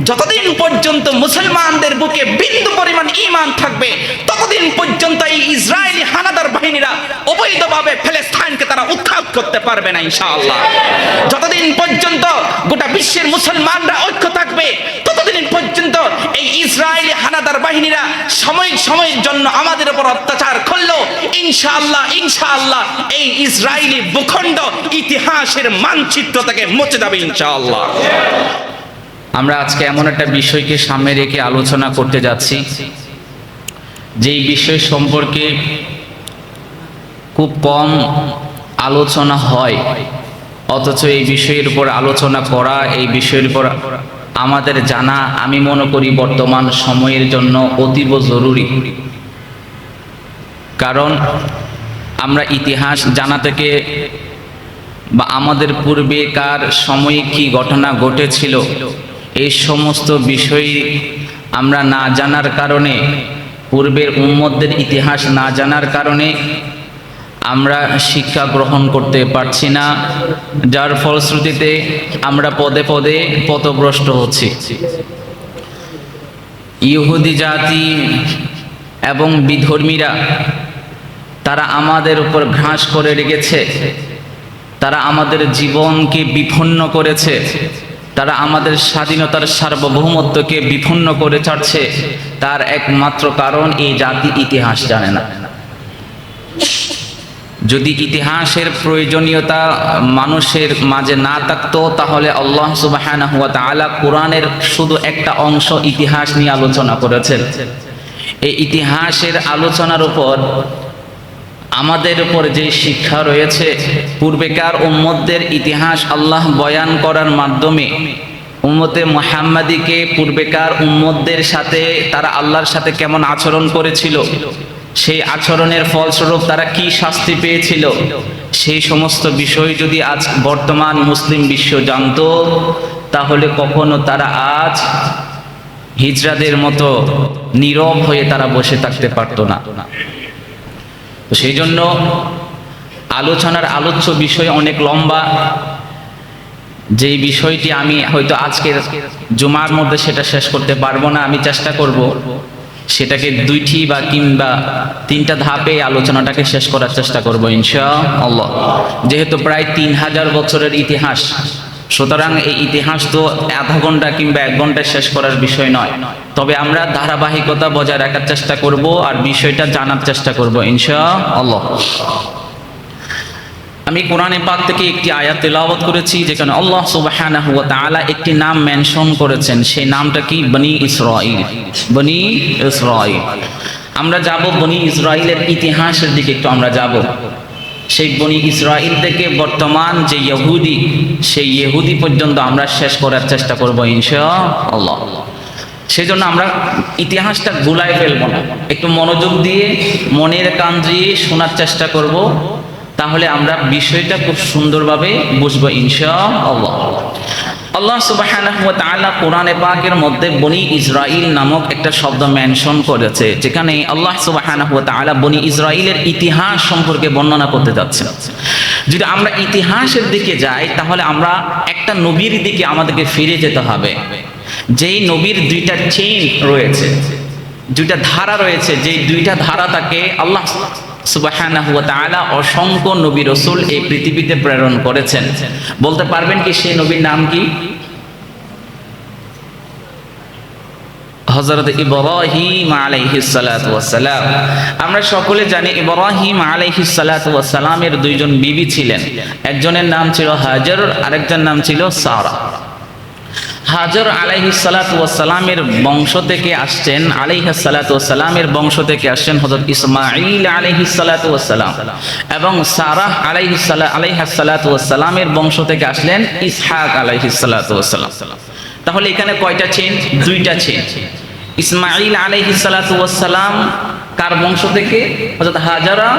যতদিন পর্যন্ত মুসলমানদের বুকে বিন্দু পরিমাণ ঈমান থাকবে ততদিন পর্যন্ত এই ইসরায়েলি হানাদার বাহিনীরা অবৈধভাবে ফিলিস্তিনকে তারা উৎখাত করতে পারবে না ইনশাআল্লাহ। যতদিন পর্যন্ত গোটা বিশ্বের মুসলমানরা ঐক্য থাকবে ততদিন পর্যন্ত এই ইসরায়েলি হানাদার বাহিনীরা সময়ের জন্য আমাদের উপর অত্যাচার করলো ইনশাআল্লাহ ইনশাআল্লাহ এই ইসরায়েলি ভূখণ্ড ইতিহাসের মানচিত্র থেকে মুছে যাবে ইনশাআল্লাহ। আমরা আজকে এমন একটা বিষয়কে সামনে রেখে আলোচনা করতে যাচ্ছি যেই বিষয় সম্পর্কে খুব কম আলোচনা হয়, অথচ এই বিষয়ের উপর আলোচনা করা, এই বিষয়ের উপর আমাদের জানা আমি মনে করি বর্তমান সময়ের জন্য অতীব জরুরি। কারণ আমরা ইতিহাস জানা থেকে বা আমাদের পূর্বেকার সময়ে কি ঘটনা ঘটেছিল এই সমস্ত বিষয় আমরা না জানার কারণে, পূর্বের উম্মতদের ইতিহাস না জানার কারণে আমরা শিক্ষা গ্রহণ করতে পারছি না, যার ফলশ্রুতিতে আমরা পদে পদে পথভ্রষ্ট হচ্ছি। ইহুদি জাতি এবং বিধর্মীরা তারা আমাদের উপর ঘাস করে রেখেছে, তারা আমাদের জীবনকে বিপন্ন করেছে, তারা আমাদের স্বাধীনতার সার্বভৌমত্বকে বিপন্ন করে ছাড়ছে। তার একমাত্র কারণ এই জাতি ইতিহাস জানে না। যদি ইতিহাসের প্রয়োজনীয়তা মানুষের মাঝে না থাকতো তাহলে আল্লাহ সুবহানাহু ওয়া তাআলা কোরআনের শুধু একটা অংশ ইতিহাস নিয়ে আলোচনা করেছেন। এই ইতিহাসের আলোচনার উপর আমাদের উপর যে শিক্ষা রয়েছে, পূর্বেকার উম্মতদের ইতিহাস আল্লাহ বয়ান করার মাধ্যমে উম্মতে মুহাম্মাদীকে পূর্বেকার উম্মতদের সাথে তারা আল্লাহর সাথে কেমন আচরণ করেছিল, সেই আচরণের ফলস্বরূপ তারা কি শাস্তি পেয়েছিল, সেই সমস্ত বিষয় যদি আজ বর্তমান মুসলিম বিশ্ব জানতো তাহলে কখনো তারা আজ হিজড়াদের মতো নীরব হয়ে তারা বসে থাকতে পারতো না। তো সেই জন্য আলোচনার আলোচ্য বিষয় অনেক লম্বা, যেই বিষয়টি আমি হয়তো আজকের জুমার মধ্যে সেটা শেষ করতে পারবো না। আমি চেষ্টা করব সেটাকে দুইটি বা কিংবা তিনটা ধাপে আলোচনাটাকে শেষ করার চেষ্টা করব ইনশাআল্লাহ। যেহেতু প্রায় 3000 বছরের ইতিহাস, সুতরাং এই ইতিহাস তো আধা ঘন্টা কিংবা 1 ঘন্টায় শেষ করার বিষয় নয়। তবে আমরা ধারাবাহিকতা বজায় রাখার চেষ্টা করব আর বিষয়টা জানার চেষ্টা করব ইনশাআল্লাহ। আমি কোরআনে পাক থেকে একটি আয়াত তেলাওয়াত করেছি যেখানে আল্লাহ সুবহানাহু ওয়া তাআলা একটি নাম মেনশন করেছেন। সেই নামটা কি? বনি ইসরাঈল। বনি ইসরাঈল। আমরা যাব বনি ইসরাঈলের ইতিহাসের দিকে একটু আমরা যাব। সেই বনি ইসরাঈল থেকে বর্তমান যে ইহুদি, সেই ইহুদি পর্যন্ত আমরা শেষ করার চেষ্টা করব ইনশাআল্লাহ। সেজন্য আমরা ইতিহাসটা গুলায় ফেলব না, একটু মনোযোগ দিয়ে মনের কান দিয়ে শোনার চেষ্টা করব, তাহলে আমরা বিষয়টা খুব সুন্দরভাবে বুঝবো ইনশাআল্লাহ। আল্লাহ সুবহানাহু ওয়া তাআলা কোরআনে পাকের মধ্যে বনি ইসরাঈল নামক একটা শব্দ মেনশন করেছে, যেখানে আল্লাহ সুবহানাহু ওয়া তাআলা বনি ইসরাঈলের ইতিহাস সম্পর্কে বর্ণনা করতে যাচ্ছেন। যদি আমরা ইতিহাসের দিকে যাই তাহলে আমরা একটা নবীর দিকে আমাদেরকে ফিরে যেতে হবে, যেই নবীর দুইটা চেইন রয়েছে, দুইটা ধারা রয়েছে, যেই দুইটা ধারা তাকে আল্লাহ সুবহানাহু ওয়া তাআলা অসংখ্য নবী রাসূল এই পৃথিবীতে প্রেরণ করেছেন। বলতে পারবেন কি সেই নবীর নাম কি? হযরত ইব্রাহিম আলাইহিস সালাতু ওয়াস সালাম। আমরা সকলে জানি ইব্রাহিম আলাইহিস সালাতু ওয়াস সালামের দুইজন বিবি ছিলেন, একজনের নাম ছিল হাজর, আরেকজনের নাম ছিল সারা। হাজর আলাইহিস সালাতু ওয়াস সালামের বংশ থেকে আসছেন, আলাইহিস সালাতু ওয়াস সালামের বংশ থেকে আসছেন হযরত ইসমাঈল আলাইহিস সালাতু ওয়াস সালাম, এবং সারাহ আলাইহিস সালাতু ওয়াস সালামের বংশ থেকে আসলেন ইসহাক আলাইহিস সালাতু ওয়াস সালাম। তাহলে এখানে কয়টা চেইন? দুইটা চেইন। ইসমাঈল আলাইহিস সালাতু ওয়াস সালাম কার বংশ থেকে? হযরত হাজরা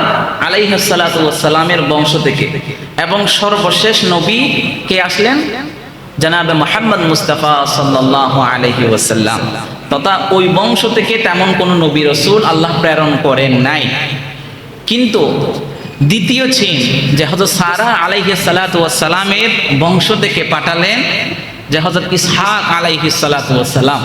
আলাইহিস সালাতু ওয়াস সালামের বংশ থেকে। এবং সর্বশেষ নবী কে আসলেন? জনাবে মুহাম্মদ মুস্তাফা সাল্লাল্লাহু আলাইহি ওয়াসাল্লাম। তথা ওই বংশ থেকে তেমন কোনো নবী রাসূল আল্লাহ প্রেরণ করেন নাই। কিন্তু দ্বিতীয় চেইন যে হযরত সারা আলাইহিস সালাতু ওয়াস সালামের বংশ থেকে পাঠালেন যে হযরত ইসহাক আলাইহিস সালাতু ওয়াস সালাম,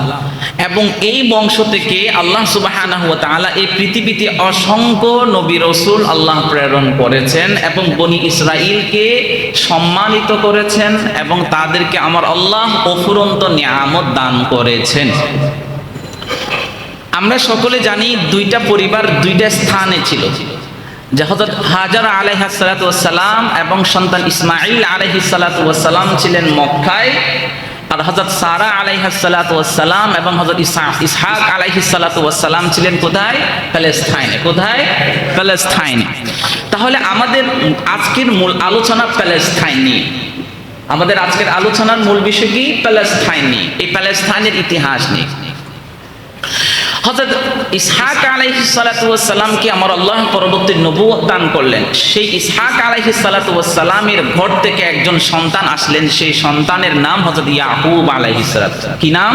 এবং এই বংশ থেকে আল্লাহ সুবহানাহু ওয়া তাআলা এই পৃথিবীতে অসংখ্য নবী রাসূল আল্লাহ প্রেরণ করেছেন এবং বনি ইসরাইলকে সম্মানিত করেছেন এবং তাদেরকে আমার আল্লাহ অফুরন্ত নিয়ামত দান করেছেন। আমরা সকলে জানি দুইটা পরিবার দুইটা স্থানে ছিল, যে হযরত হাজার আলাইহিস সালাতু ওয়াস সালাম এবং সন্তান ইসমাঈল আলাইহিস সালাতু ওয়াস সালাম ছিলেন মক্কায়, আর হযরত সারা আলাইহিস সালাতু ওয়াস সালাম এবং হযরত ইসহাক আলাইহিস সালাতু ওয়াস সালাম ছিলেন কোথায়? প্যালেস্টাইনে। কোথায়? প্যালেস্টাইনে। তাহলে আমাদের আজকের মূল আলোচনা প্যালেস্টাইন নিয়ে। আমাদের আজকের আলোচনার মূল বিষয় কি? প্যালেস্টাইন নিয়ে, এই প্যালেস্টাইনের ইতিহাস নিয়ে। হযরত ইসহাক আলাইহিস সালাতু ওয়াস সালামকে আমার আল্লাহ পরবর্তী নবুয়ত দান করলেন। সেই ইসহাক আলাইহিস সালাতু ওয়াস সালামের ঘর থেকে একজন সন্তান আসলেন, সেই সন্তানের নাম হযরত ইয়াকুব আলাইহিস সালাত। কি নাম?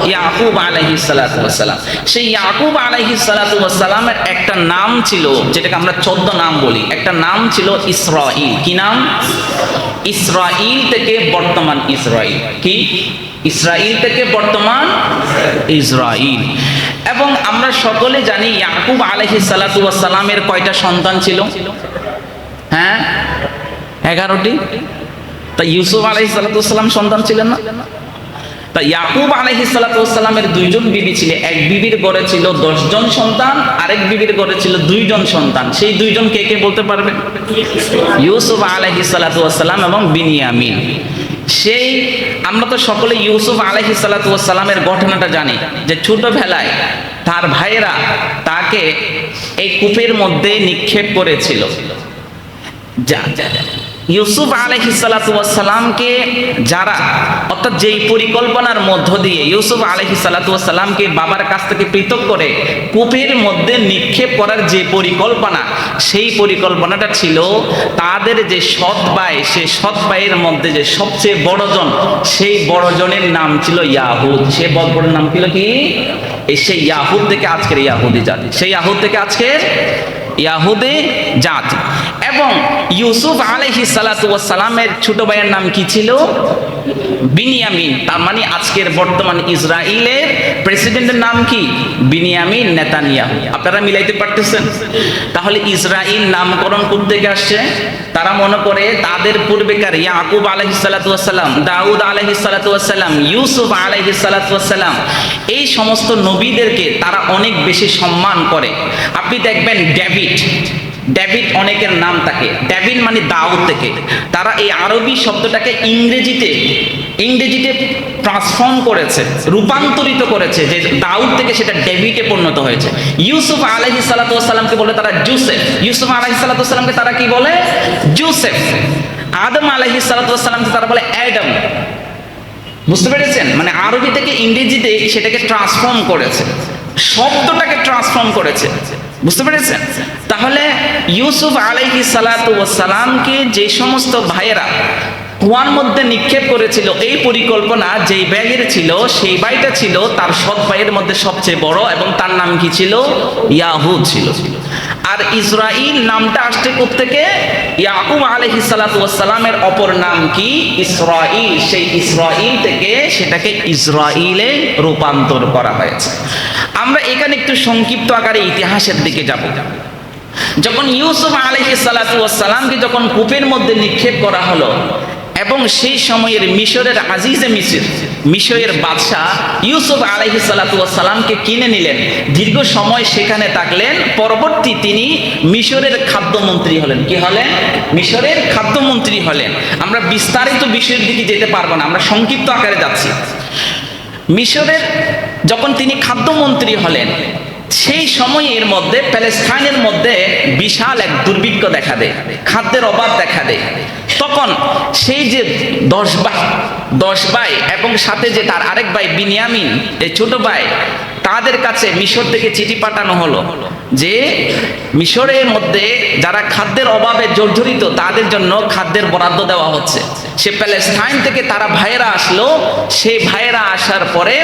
ইয়াকুব আলাইহিস সালাতু ওয়াস সালাম। সেই ইয়াকুব আলাইহিস সালাতু ওয়াস সালামের একটা নাম ছিল, যেটাকে আমরা 14 নাম বলি, একটা নাম ছিল ইসরাঈল। কি নাম? ইসরাঈল থেকে বর্তমান ইসরাঈল। কি? ইসরাঈল থেকে বর্তমান ইসরাঈল। এবং আমরা সকলে জানি ইয়াকুব আলাইহিস সালাতু ওয়াস সালামের কয়টা সন্তান ছিল? হ্যাঁ, 11টি। তা ইউসুফ আলাইহিস সালাতু ওয়াস সালাম সন্তান ছিলেন না? তা ইয়াকুব আলাইহিস সালাতু ওয়াস সালামের 2 জন বিবি ছিল। এক বিবির ঘরে ছিল 10 জন সন্তান, আরেক বিবির ঘরে ছিল 2 জন সন্তান। সেই 2 জন কে কে বলতে পারবেন? ইউসুফ আলাইহিস সালাতু ওয়াস সালাম এবং বিনিয়ামিন। সেই আমরা তো সকলে ইউসুফ আলাইহিস সালাতু ওয়াস সালামের ঘটনাটা জানি, যে ছোটবেলায় তার ভাইয়েরা তাকে এই কূপের মধ্যে নিক্ষেপ করেছিল। ইউসুফ আলাইহিস সালাতু ওয়াস সালামকে যারা, অর্থাৎ যেই পরিকল্পনার মধ্য দিয়ে ইউসুফ আলাইহিস সালাতু ওয়াস সালামকে বাবার কাছ থেকে পৃথক করে কূপের মধ্যে নিক্ষেপ করার যে পরিকল্পনা, সেই পরিকল্পনাটা ছিল তাদের যে সৎ ভাই, সেই সৎ ভাইয়ের মধ্যে যে সবচেয়ে বড়জন, সেই বড়জনের নাম ছিল ইয়াহুদ। সে বড় নাম ছিল কি? সেই ইয়াহুদ থেকে আজকের ইয়াহুদি জাতি, সেই ইয়াহুদ থেকে আজকের ইয়াহুদে জাতি। এবং ইউসুফ আলাইহিস সালাতু ওয়াস সালামের ছোট ভাইয়ের নাম কি ছিল? বিনিয়ামিন। তার মানে আজকের বর্তমান ইসরায়েলের প্রেসিডেন্টের নাম কি? বিনিয়ামিন নেতানিয়াহু। আপনারা মিলাইতে পারতেছেন? তাহলে ইসরায়েল নামকরণ করতে আসছে, তারা মনে করে তাদের পূর্বেকার ইয়াকুব আলাইহিস সালাতু ওয়াস সালাম, দাউদ আলাইহিস সালাতু ওয়াস সালাম, ইউসুফ আলাইহিস সালাতু ওয়াস সালাম, এই সমস্ত নবীদেরকে তারা অনেক বেশি সম্মান করে। আপনি দেখবেন ডেভিড অনেকের নাম থাকে, ডেভিড মানে দাউদ থেকে। তারা এই আরবি শব্দটাকে ইংরেজিতে ট্রান্সফর্ম করেছে, রূপান্তরিত করেছে, যে দাউদ থেকে সেটা ডেভিডে পরিণত হয়েছে। ইউসুফ আলাইহিস সালাতু ওয়াস সালামকে বলে তারা জোসেফ। ইউসুফ আলাইহিস সালাতু ওয়াস সালামকে তারা কি বলে? জোসেফ। আদম আলাইহিস সালাতু ওয়াস সালামকে তারা বলে অ্যাডাম। বুঝতে পেরেছেন? মানে আরবি থেকে ইংরেজিতে সেটাকে ট্রান্সফর্ম করেছে, শব্দটাকে ট্রান্সফর্ম করেছে। বুঝতে পেরেছেন? তাহলে ইউসুফ আলাইহিস সালাতু ওয়াস সালামকে যে সমস্ত ভাইয়েরা কুয়ার মধ্যে নিক্ষেপ করেছিল, এই পরিকল্পনা যেই ভাইয়ের ছিল, সেই ভাইটা ছিল তার সৎ ভাইয়ের মধ্যে সবচেয়ে বড়, এবং তার নাম কি ছিল? ইয়াহুদ ছিল। আর ইসরাইল নামটা আসছে কোত্থেকে? ইয়াকুব আলাইহিস সালাতু ওয়াস সালামের অপর নাম কি? ইসরাইল। সেই ইসরাইল থেকে সেটাকে ইসরাইলে রূপান্তর করা হয়েছে। আমরা এখানে একটু সংক্ষিপ্ত আকারে ইতিহাসের দিকে যাব। যখন ইউসুফ আলাইহিস সালাতু ওয়াস সালামকে যখন কূপের মধ্যে নিক্ষেপ করা হলো, এবং সেই সময়ের মিশরের আজিজে মিশরের বাদশাহ ইউসুফ আলাইহিস সালাতু ওয়াস সালামকে কিনে নিলেন, দীর্ঘ সময় সেখানে থাকলেন। পরবর্তী তিনি মিশরের খাদ্যমন্ত্রী হলেন। কি হলেন? মিশরের খাদ্যমন্ত্রী হলেন। আমরা বিস্তারিত বিষয়ের দিকে যেতে পারবো না, আমরা সংক্ষিপ্ত আকারে যাচ্ছি। মিশরের যখন তিনি খাদ্যমন্ত্রী হলেন, সেই সময়ের মধ্যে প্যালেস্টাইনের মধ্যে বিশাল এক দুর্ভিক্ষ দেখা দেয়, খাদ্যের অভাব দেখা দেয়। তখন সেই যে 10 ভাই এবং সাথে যে তার আরেক ভাই বিনিয়ামিন, এই ছোট ভাই, তাদের কাছে মিশর থেকে চিঠি পাঠানো হলো যে মিশরের মধ্যে যারা খাদ্যের অভাবে জর্জরিত, তাদের জন্য খাদ্যের বরাদ্দ দেওয়া হচ্ছে। সে প্যালেস্টাইন থেকে তারা ভাইয়েরা আসলো। সেই ভাইয়েরা আসার পরে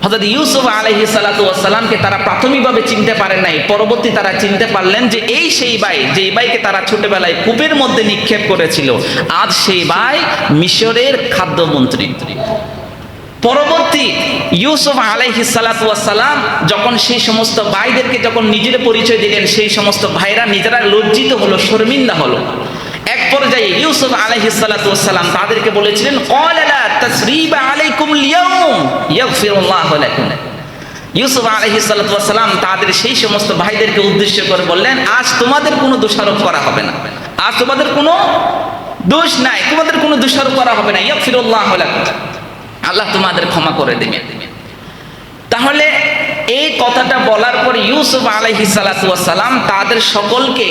হযরত ইউসুফ আলাইহিস সালাতু ওয়াস সালামকে তারা প্রাথমিকভাবে চিনতে পারেন নাই, পরবর্তী তারা চিনতে পারলেন যে এই সেই ভাই, যেই ভাইকে তারা ছোটবেলায় কূপের মধ্যে নিক্ষেপ করেছিল, আজ সেই ভাই মিশরের খাদ্যমন্ত্রী। পরবর্তী ইউসুফ আলাইহিস সালাতু ওয়াস সালাম যখন সেই সমস্ত ভাইদেরকে যখন নিজের পরিচয় দিলেন, সেই সমস্ত ভাইরা নিজেরা লজ্জিত হলো, শর্মিন্দা হলো। এক পর্যায়ে ইউসুফ আলাইহিস সালাতু ওয়াস সালাম তাদেরকে বলেছিলেন, ক্বালা লা তাসরিবা আলাইকুমুল ইয়াউম ইয়াগফিরুল্লাহু লাকুম। ইউসুফ আলাইহিস সালাতু ওয়াস সালাম তাদের সেই সমস্ত ভাইদেরকে উদ্দেশ্য করে বললেন, আজ তোমাদের কোনো দোষারোপ করা হবে না, আজ তোমাদের কোনো দোষ নাই, তোমাদের কোনো দোষারোপ করা হবে না, ইয়াগফিরুল্লাহু লাকুম, আল্লাহ তোমাদের ক্ষমা করে দেবেন। তাহলে এই কথাটা বলার পর ইউসুফ আলাইহিস সালাতু ওয়াস সালাম তাদের সকলকে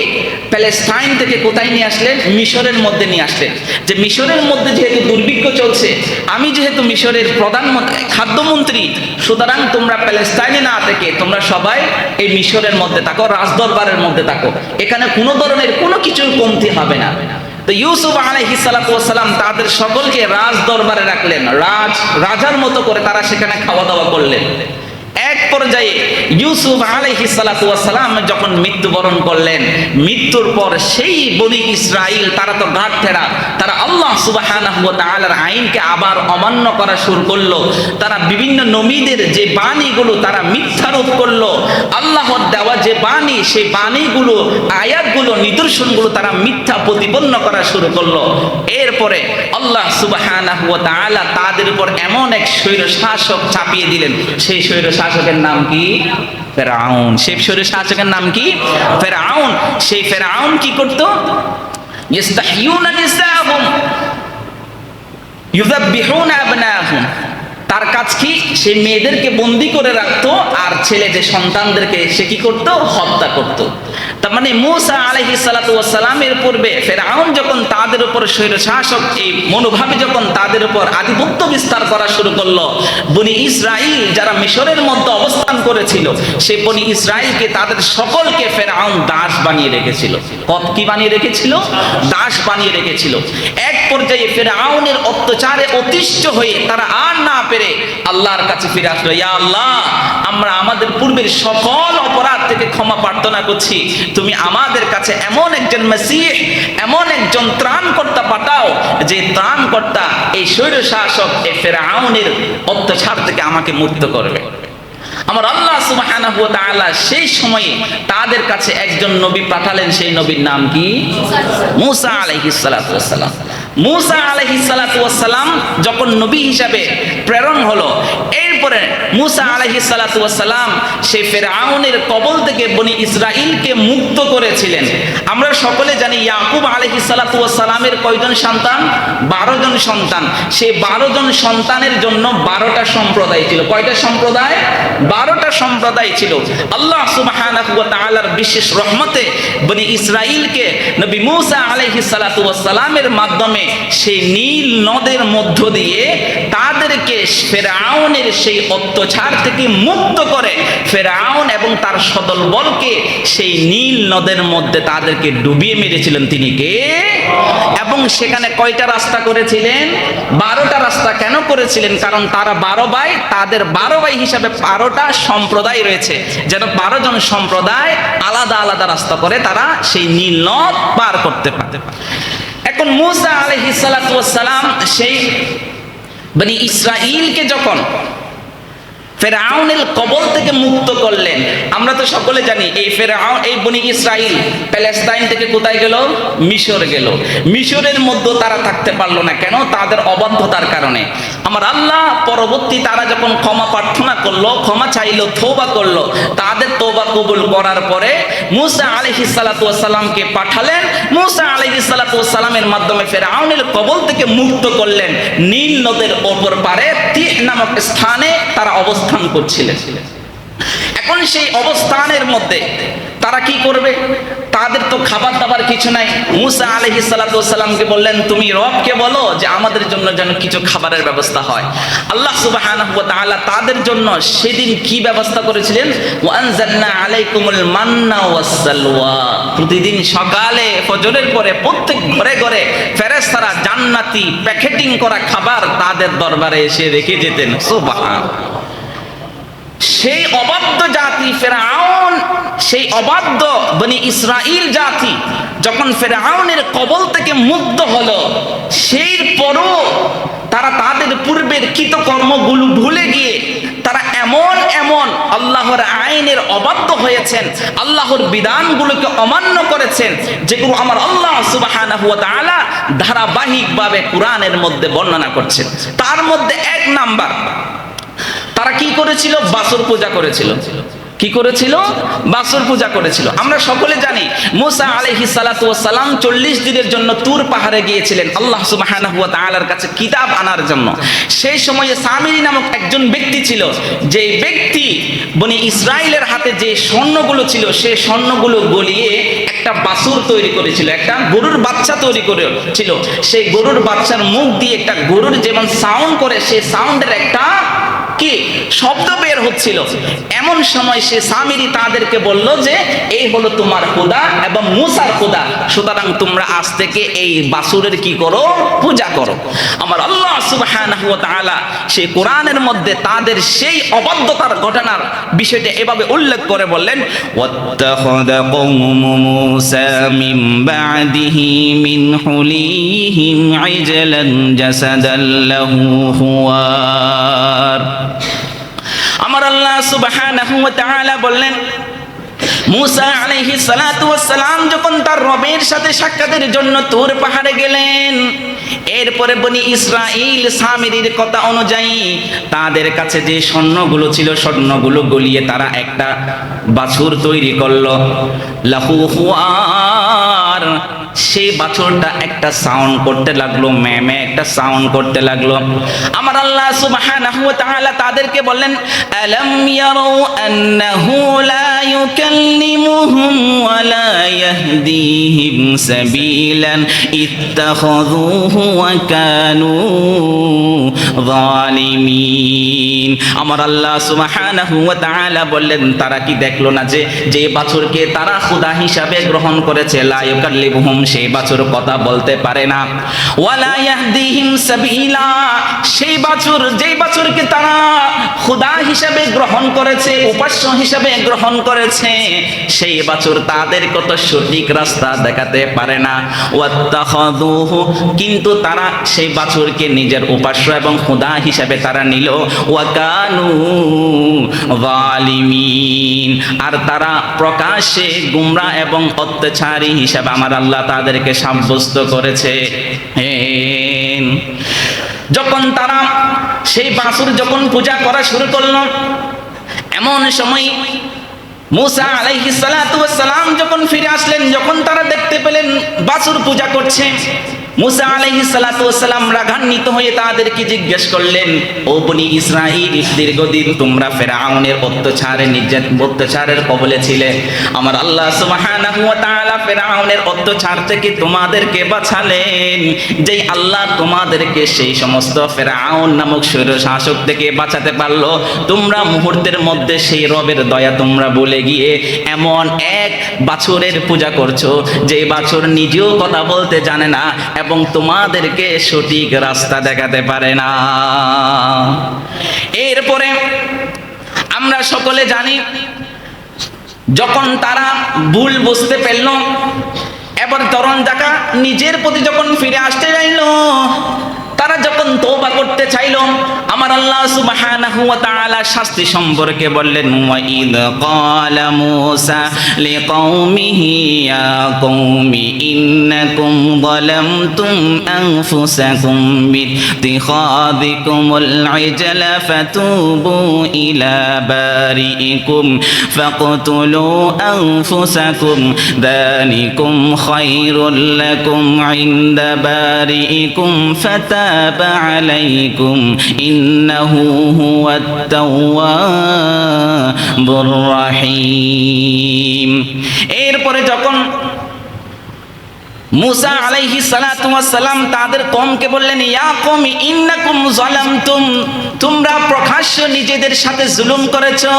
প্যালেস্টাইন থেকে কোথায় নিয়ে আসলেন? মিশরের মধ্যে নিয়ে আসলেন। যে মিশরের মধ্যে যেহেতু দুর্ভিক্ষ চলছে, আমি যেহেতু মিশরের প্রধানমন্ত্রী, খাদ্যমন্ত্রী, সুতরাং তোমরা প্যালেস্টাইনে না থেকে তোমরা সবাই এই মিশরের মধ্যে থাকো, রাজদরবারের মধ্যে থাকো, এখানে কোনো ধরনের কোনো কিছুর কমতি হবে না। তো ইউসুফ আলাইহিস সালাতু ওয়াস সালাম তাদের সকলকে রাজ দরবারে রাখলেন, রাজার মতো করে তারা সেখানে খাওয়া দাওয়া করলেন। এক পর্যায়ে ইউসুফ আলাইহিস সালাতু ওয়াস সালাম যখন মৃত্যুবরণ করলেন, মৃত্যুর পর সেই বনি ইসরাইল তারা তো গাঁটফেরা, তারা আল্লাহ সুবহানাহু ওয়া তাআলার আইনকে আবার অমান্য করা শুরু করলো। তারা বিভিন্ন নবীদের যে বাণীগুলো তারা মিথ্যারোপ করলো, আল্লাহর দেওয়া যে বাণী, সেই বাণীগুলো, আয়াতগুলো, নিদর্শনগুলো তারা মিথ্যা প্রতিপন্ন করা শুরু করলো। এরপরে আল্লাহ সুবহানাহু ওয়া তাআলা তাদের উপর এমন এক স্বৈরশাসক চাপিয়ে দিলেন, সেই স্বৈরশাসকের নাম কি? ফেরাউন। সেই স্বৈরশাসকের নাম কি? ফেরাউন। সেই ফেরাউন কি করত? ইস্তাহইউনা নিসাহুম ইউযাববিহুনা আবনাহুম। তার কাজ কি? সে মেয়েদেরকে বন্দি করে রাখতো, আর ছেলে যে সন্তানদেরকে সে কি করতো? হত্যা করত। তার মানে মূসা আলাইহিস সালাতু ওয়াস সালামের পূর্বে ফেরাউন যখন তাদের উপর স্বৈরশাসক এই মনোভাবে যখন তাদের উপর আধিপত্য বিস্তার করা শুরু করলো, বনি ইসরাইল যারা মিশরের মধ্যে অবস্থান করেছিল, সেই বনি ইসরাইলকে তাদের সকলকে ফেরাউন দাস বানিয়ে রেখেছিল। কি বানিয়ে রেখেছিল? দাস বানিয়ে রেখেছিল। এক পর্যায়ে ফেরাউনের অত্যাচারে অতিষ্ঠ হয়ে তারা আর না পেরে আল্লাহর কাছে ফিরে আসলো, ইয়া আল্লাহ, আমরা আমাদের পূর্বের সকল অপরাধ থেকে ক্ষমা প্রার্থনা করছি, তুমি আমাদের কাছে এমন একজন মেসিহ, এমন একজন ত্রাণকর্তা পাঠাও, যে ত্রাণকর্তা এই স্বৈরশাসক এই ফেরাউনের অত্যাচার থেকে আমাকে মুক্ত করবে। আমার আল্লাহ সুবহানাহু ওয়া তাআলা সেই সময়ে তাদের কাছে একজন নবী পাঠালেন। সেই নবীর নাম কি? মূসা আলাইহিস সালাতু ওয়াস সালাম। মূসা আলাইহিস সালাতু ওয়াস সালাম যখন নবী হিসাবে প্রেরণ হলো, এরপরে মূসা আলাইহিস সালাতু ওয়াস সালাম সেই ফেরাউনের কবল থেকে বনি ইসরাইলকে মুক্ত করেছিলেন। আমরা সকলে জানি ইয়াকুব আলাইহিস সালাতু ওয়াস সালামের কয়জন সন্তান? 12 জন সন্তান। সেই 12 জন সন্তানের জন্য 12টা সম্প্রদায় ছিল। কয়টা সম্প্রদায়? 12টা সম্প্রদায় ছিল। আল্লাহ সুবহানাহু ওয়া তাআলার বিশেষ রহমতে বনি ইসরাইলকে নবী মূসা আলাইহিস সালাতু ওয়াস সালামের মাধ্যমে সেই নীল নদের মধ্য দিয়ে তাদেরকে ফেরাউনের সেই অত্যাচার থেকে মুক্ত করে ফেরাউন এবং তার সদলবলকে সেই নীল নদের মধ্যে তাদেরকে ডুবিয়ে মেরেছিলেন তিনি কে? এবং সেখানে কয়টা রাস্তা করেছিলেন? 12টা রাস্তা। কেন করেছিলেন? কারণ তারা 12 ভাই, তাদের 12 ভাই হিসাবে 12টা সম্প্রদায় রয়েছে, যেন 12 জন সম্প্রদায় আলাদা আলাদা রাস্তা করে তারা সেই নীল নদ পার করতে পারে। এখন মূসা আলাইহিস সালাতু ওয়াস সালাম সেই বনি ইসরাইলকে যখন ফেরাউনের কবল থেকে মুক্ত করলেন, আমরা তো সকলে জানি এই ফেরাউন, এই বনি ইসরাইল প্যালেস্টাইন থেকে কোথায় গেল? মিশর গেল। মিশরের মধ্যে তারা থাকতে পারলো না। কেন? তাদের অবাধ্যতার কারণে। আমার আল্লাহ পরবর্তী তারা যখন ক্ষমা প্রার্থনা করলো, ক্ষমা চাইলো, তওবা করলো, তাদের তওবা কবুল করার পরে মূসা আলাইহিস সালাতু ওয়াস সালামকে পাঠালেন। মূসা আলাইহিস সালাতু ওয়াস সালামের মাধ্যমে ফেরাউনের কবল থেকে মুক্ত করলেন। নীল নদের ওপর পারে তিহ নামক স্থানে তারা অবস্থান করছিলেন। এখন সেই অবস্থানের মধ্যে তারা কি করবে? তাদের তো খাবার দাবার কিছু নাই। মূসা আলাইহিস সালাতু ওয়াস সালামকে বললেন, তুমি রবকে বলো যে আমাদের জন্য যেন কিছু খাবারের ব্যবস্থা হয়। আল্লাহ সুবহানাহু ওয়া তাআলা তাদের জন্য সেদিন কি ব্যবস্থা করেছিলেন? ওয়া আনজালনা আলাইকুমুল মান্না ওয়াস সালওয়া। প্রতিদিন সকালে ফজরের পরে প্রত্যেক ঘরে ঘরে ফেরেশতারা জান্নাতি প্যাকেটিং করা খাবার তাদের দরবারে এসে রেখে যেতেন। সুবহান। সেই অবাধ্য জাতি ফেরাউন, সেই অবাধ্য বনি ইসরাইল জাতি যখন ফেরাউনের কবল থেকে মুক্ত হলো, সেই পরও তারা তাদের পূর্বের কৃতকর্মগুলো ভুলে গিয়ে তারা এমন এমন আল্লাহর আইনের অবাধ্য হয়েছেন, আল্লাহর বিধানগুলোকে অমান্য করেছেন, যেগুলো আমার আল্লাহ সুবহানাহু ওয়া তাআলা ধারাবাহিকভাবে কোরআনের মধ্যে বর্ণনা করছেন। তার মধ্যে এক নাম্বার, তারা কি করেছিল? বাছুর পূজা করেছিল। কি করেছিল? বাছুর পূজা করেছিল। আমরা সকলে জানি মুসা আলাইহিস সালাতু ওয়াস সালাম 40 দিনের জন্য তুর পাহাড়ে গিয়েছিলেন আল্লাহ সুবহানাহু ওয়া তাআলার কাছে কিতাব আনার জন্য। সেই সময়ে সামিরী নামক একজন ব্যক্তি ছিল, যে ব্যক্তি বনি ইসরাইলের হাতে যে স্বর্ণগুলো ছিল সেই স্বর্ণগুলো গলিয়ে একটা বাছুর তৈরি করেছিল, একটা গরুর বাচ্চা তৈরি করেছিল। সেই গরুর বাচ্চার মুখ দিয়ে একটা গরুর যেমন সাউন্ড করে সেই সাউন্ডের একটা কি শব্দ বের হচ্ছিল। এমন সময় সে সামিরী তাদেরকে বলল যে এই হলো তোমার খোদা এবং মুসার খোদা, সুতরাং তোমরা আজ থেকে এই বাছুরের কি করো? পূজা করো। আমার আল্লাহ সুবহানাহু ওয়া তাআলা সেই কোরআনের মধ্যে তাদের সেই অবাধ্যতার ঘটনার বিষয়টা এভাবে উল্লেখ করে বললেন, ওয়াত্তাখাযা কওমু মূসা মিন বা'দিহি মিন হুলিহিম ইজলান জাসাদান লাহু খুয়ার। আমার আল্লাহ সুবহানাহু ওয়া তাআলা বললেন, মুসা আলাইহিস সালাতু ওয়াস সালাম যখন তার রবের সাথে সাক্ষাতের জন্য তুর পাহাড়ে গেলেন, এরপরে বনি ইসরাইল সামিরীর কথা অনুযায়ী তাদের কাছে যে স্বর্ণগুলো ছিল স্বর্ণগুলো গলিয়ে তারা একটা বাছুর তৈরি করলো, লাহু খুয়ার। সেই বাছুরটা একটা সাউন্ড করতে লাগলো, ম্যামে একটা সাউন্ড করতে লাগলো। আমার আল্লাহ সুবহানাহু ওয়া তাআলা তাদেরকে বললেন, আলাম ইয়ারু আন্নাহু লা ইউকাল্লিমুহুম ওয়া লা ইয়াহদিহিম সাবিলান ইত্তাখাযুহু ওয়া কানু যালিমিন। আমার আল্লাহ সুবহানাহু ওয়া তাআলা বললেন, তারা কি দেখলো না যে যে বাছুরকে তারা খোদা হিসাবে গ্রহণ করেছে, লা ইউকাল্লিমুহুম, সেই বাছুর কথা বলতে পারে না, ওয়ালা ইয়াহদিহিম সাবিলা, সেই বাছুর যেই বাছুরকে তারা খোদা হিসাবে গ্রহণ করেছে, উপাস্য হিসাবে গ্রহণ করেছে, সেই বাছুর তাদের কত সঠিক রাস্তা দেখাতে পারে না। ওয়াত্তাখাযুহু, কিন্তু তারা সেই বাছুরকে নিজের উপাস্য এবং খোদা হিসাবে তারা নিল, ওয়া কানু যালিমিন, আর তারা প্রকাশ্যে গুমরা এবং অত্যাচারী হিসাবে আমার আল্লাহ তাদেরকে সাব্যস্ত করেছে। যখন তারা সেই বাছুর যখন পূজা করা শুরু করলো, এমন সময় মুসা আলাইহিস সালাতু ওয়াস সালাম যখন ফিরে আসলেন, যখন তারা দেখতে পেলেন বাছুর পূজা করছে, মুসা আলাইহিস সালাতু ওয়াস সালাম রাগান্বিত হয়ে তাদেরকে জিজ্ঞেস করলেন, ও বনি ইসরাইল, দীর্ঘদিন তোমরা ফেরাউনের অত্যাচারের কবলে ছিলে, আমার আল্লাহ সুবহানাহু ওয়া তাআলা ফেরাউনের অত্যাচার থেকে তোমাদেরকে বাঁচালেন। যেই আল্লাহ তোমাদেরকে সেই সমস্ত ফেরাউন নামক স্বৈরশাসক থেকে বাঁচাতে পারলো, তোমরা মুহূর্তের মধ্যে সেই রবের দয়া তোমরা বলে গিয়ে এমন এক বাছুরের পূজা করছো যে বাছুর নিজেও কথা বলতে জানে না এবং তোমাদেরকে সঠিক রাস্তা দেখাতে পারে না। এরপরে আমরা সকলে জানি, যখন তারা ভুল বুঝতে পারল, এবার তরুণ জাকা নিজের প্রতি যখন ফিরে আসতে চাইল, তারা যখন তওবা করতে চাইল, আমার আল্লাহ সুবহানাহু ওয়া তাআলা শাস্তি সম্পর্কে বললেন, ওয়া ইদ ক্বালা মূসা লিকওমিহি ইয়া কওমি ইন্নাকুম যালামতুম আনফুসাকুম বিত্তিখাযিকুমুল ইজলা ফাতুবু ইলা বারিইকুম ফাকতুলু আনফুসাকুম যালিকুম খায়রুল লাকুম ইনদা বারিইকুম فتاب عليكم إنه هو التواب الرحيم। এরপরে যখন মুসা আলাইহিস সালাতু ওয়াস সালাম যখন ফিরে আসলেন, যখন তারা ভুল বুঝতে পারল, এবার তরুণ জাকা নিজের প্রতি যখন ফিরে আসতে চাইল, আমার আল্লাহ সুবহানাহু ওয়া তাআলা শাস্তি সম্পর্কে বললেন, ওয়া ইদ ক্বালা মূসা লিকওমিহি ইয়া কওমি ইন্নাকুম যালামতুম আনফুসাকুম বিত্তিখাযিকুমুল ইজলা ফাতুবু ইলা বারিইকুম ফাকতুলু আনফুসাকুম যালিকুম খায়রুল লাকুম ইনদা বারিইকুম ফাতাবা আলাইকুম ইন্নাহু হুয়াত তাওয়াবুর রহিম। এরপরে যখন মুসা আলাইহিস সালাতু ওয়াস সালাম তাদের কওমকে বললেন, ইয়া কওমি ইন্নাকুম যালামতুম, তোমরা প্রকাশ্য নিজেদের সাথে জুলুম করেছো,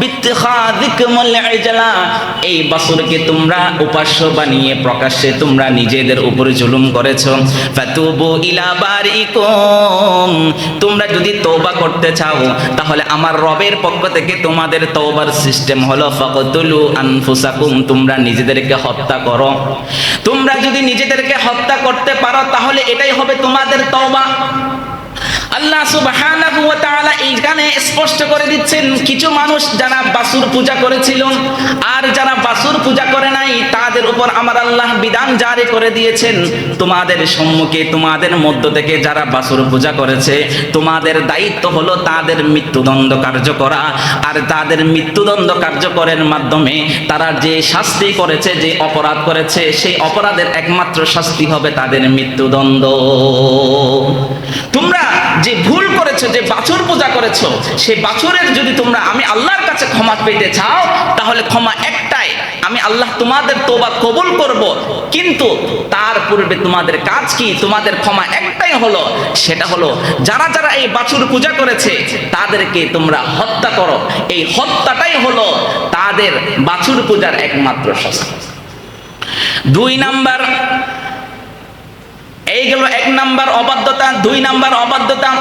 বিত্তিখাযিকুমুল ইজলা, এই বাছুরকে তোমরা উপাস্য বানিয়ে প্রকাশ্যে তোমরা নিজেদের উপরে জুলুম করেছো। ফাতুবু ইলা বারিকুম, তোমরা যদি তওবা করতে চাও তাহলে আমার রবের পক্ষ থেকে তোমাদের তওবার সিস্টেম হলো ফাকতুলু আনফুসাকুম, তোমরা নিজেদেরকে হত্যা করো। তোমরা যদি নিজেদেরকে হত্যা করতে পারো তাহলে এটাই হবে তোমাদের তওবা। আল্লাহ সুবহানাহু ওয়া তাআলা এইখানে স্পষ্ট করে দিচ্ছেন, কিছু মানুষ যারা বাছুর পূজা করেছিল আর যারা বাছুর পূজা করে নাই তাদের উপর আমার আল্লাহ বিধান জারি করে দিয়েছেন, তোমাদের সম্মুখে তোমাদের মধ্য থেকে যারা বাছুর পূজা করেছে তোমাদের দায়িত্ব হলো তাদের মৃত্যুদণ্ড কার্য করা। আর তাদের মৃত্যুদণ্ড কার্যকরের মাধ্যমে তারা যে শাস্তি করেছে, যে অপরাধ করেছে, সেই অপরাধের একমাত্র শাস্তি হবে তাদের মৃত্যুদণ্ড। তোমরা যে ভুল করেছো, যে বাছুর পূজা করেছো, সেই বাছুরের যদি তোমরা আমি আল্লাহর কাছে ক্ষমা পেতে চাও তাহলে ক্ষমা একটাই, আমি আল্লাহ তোমাদের তওবা কবুল করব, কিন্তু তার পূর্বে তোমাদের কাজ কি? তোমাদের ক্ষমা একটাই হলো, সেটা হলো যারা যারা এই বাছুর পূজা করেছে তাদেরকে তোমরা হত্যা করো। এই হত্যাটাই হলো তাদের বাছুর পূজার একমাত্র শাস্তি। 2 নাম্বার, এই গেল 1 নাম্বার অবাধ্যতা। 2 নাম্বার অবাধ্যতা,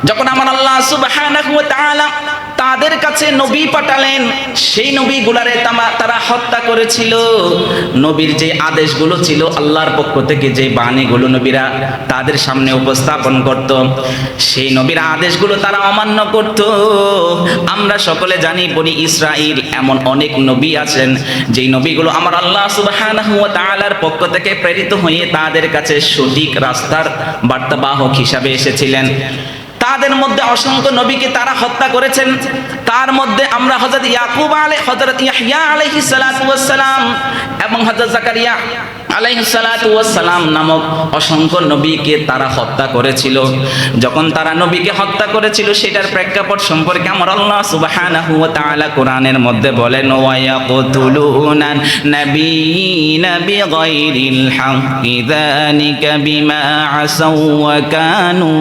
যখন আমার আল্লাহ সুবহানাহু ওয়া তাআলা তাদের কাছে নবী পাঠালেন, সেই নবীগুলারে তারা হত্যা করেছিল। নবীর যে আদেশগুলো ছিল আল্লাহর পক্ষ থেকে, যে বাণীগুলো নবীরা তাদের সামনে উপস্থাপন করত, সেই নবীর আদেশগুলো তারা অমান্য করত। আমরা সকলে জানি বনি ইসরাইল এমন অনেক নবী আছেন যেই নবীগুলো আমার আল্লাহ সুবহানাহু ওয়া তাআলার পক্ষ থেকে প্রেরিত হয়ে তাদের কাছে সঠিক রাস্তার বার্তাবাহক হিসাবে এসেছিলেন। তাদের মধ্যে অসংখ্য নবীকে তারা হত্যা করেছেন। তার মধ্যে আমরা হযরত ইয়াকুব হযরত ইয়াহইয়া আলাইহিস সালাতু ওয়াস সালাম এবং হযরত জাকারিয়া আলাইহিস সালাতু ওয়াস সালাম নামক অসংখ্য নবীকে তারা হত্যা করেছিল। যখন তারা নবীকে হত্যা করেছিল সেটার প্রেক্ষাপট সম্পর্কে আমার আল্লাহ সুবহানাহু ওয়া তাআলা কোরআনের মধ্যে বলেন, ওয়া ইয়াকতুলুনা নাবিয়্যিনা বিগাইরিল হাক্কি যালিকা বিমা আসাউ ওয়া কানু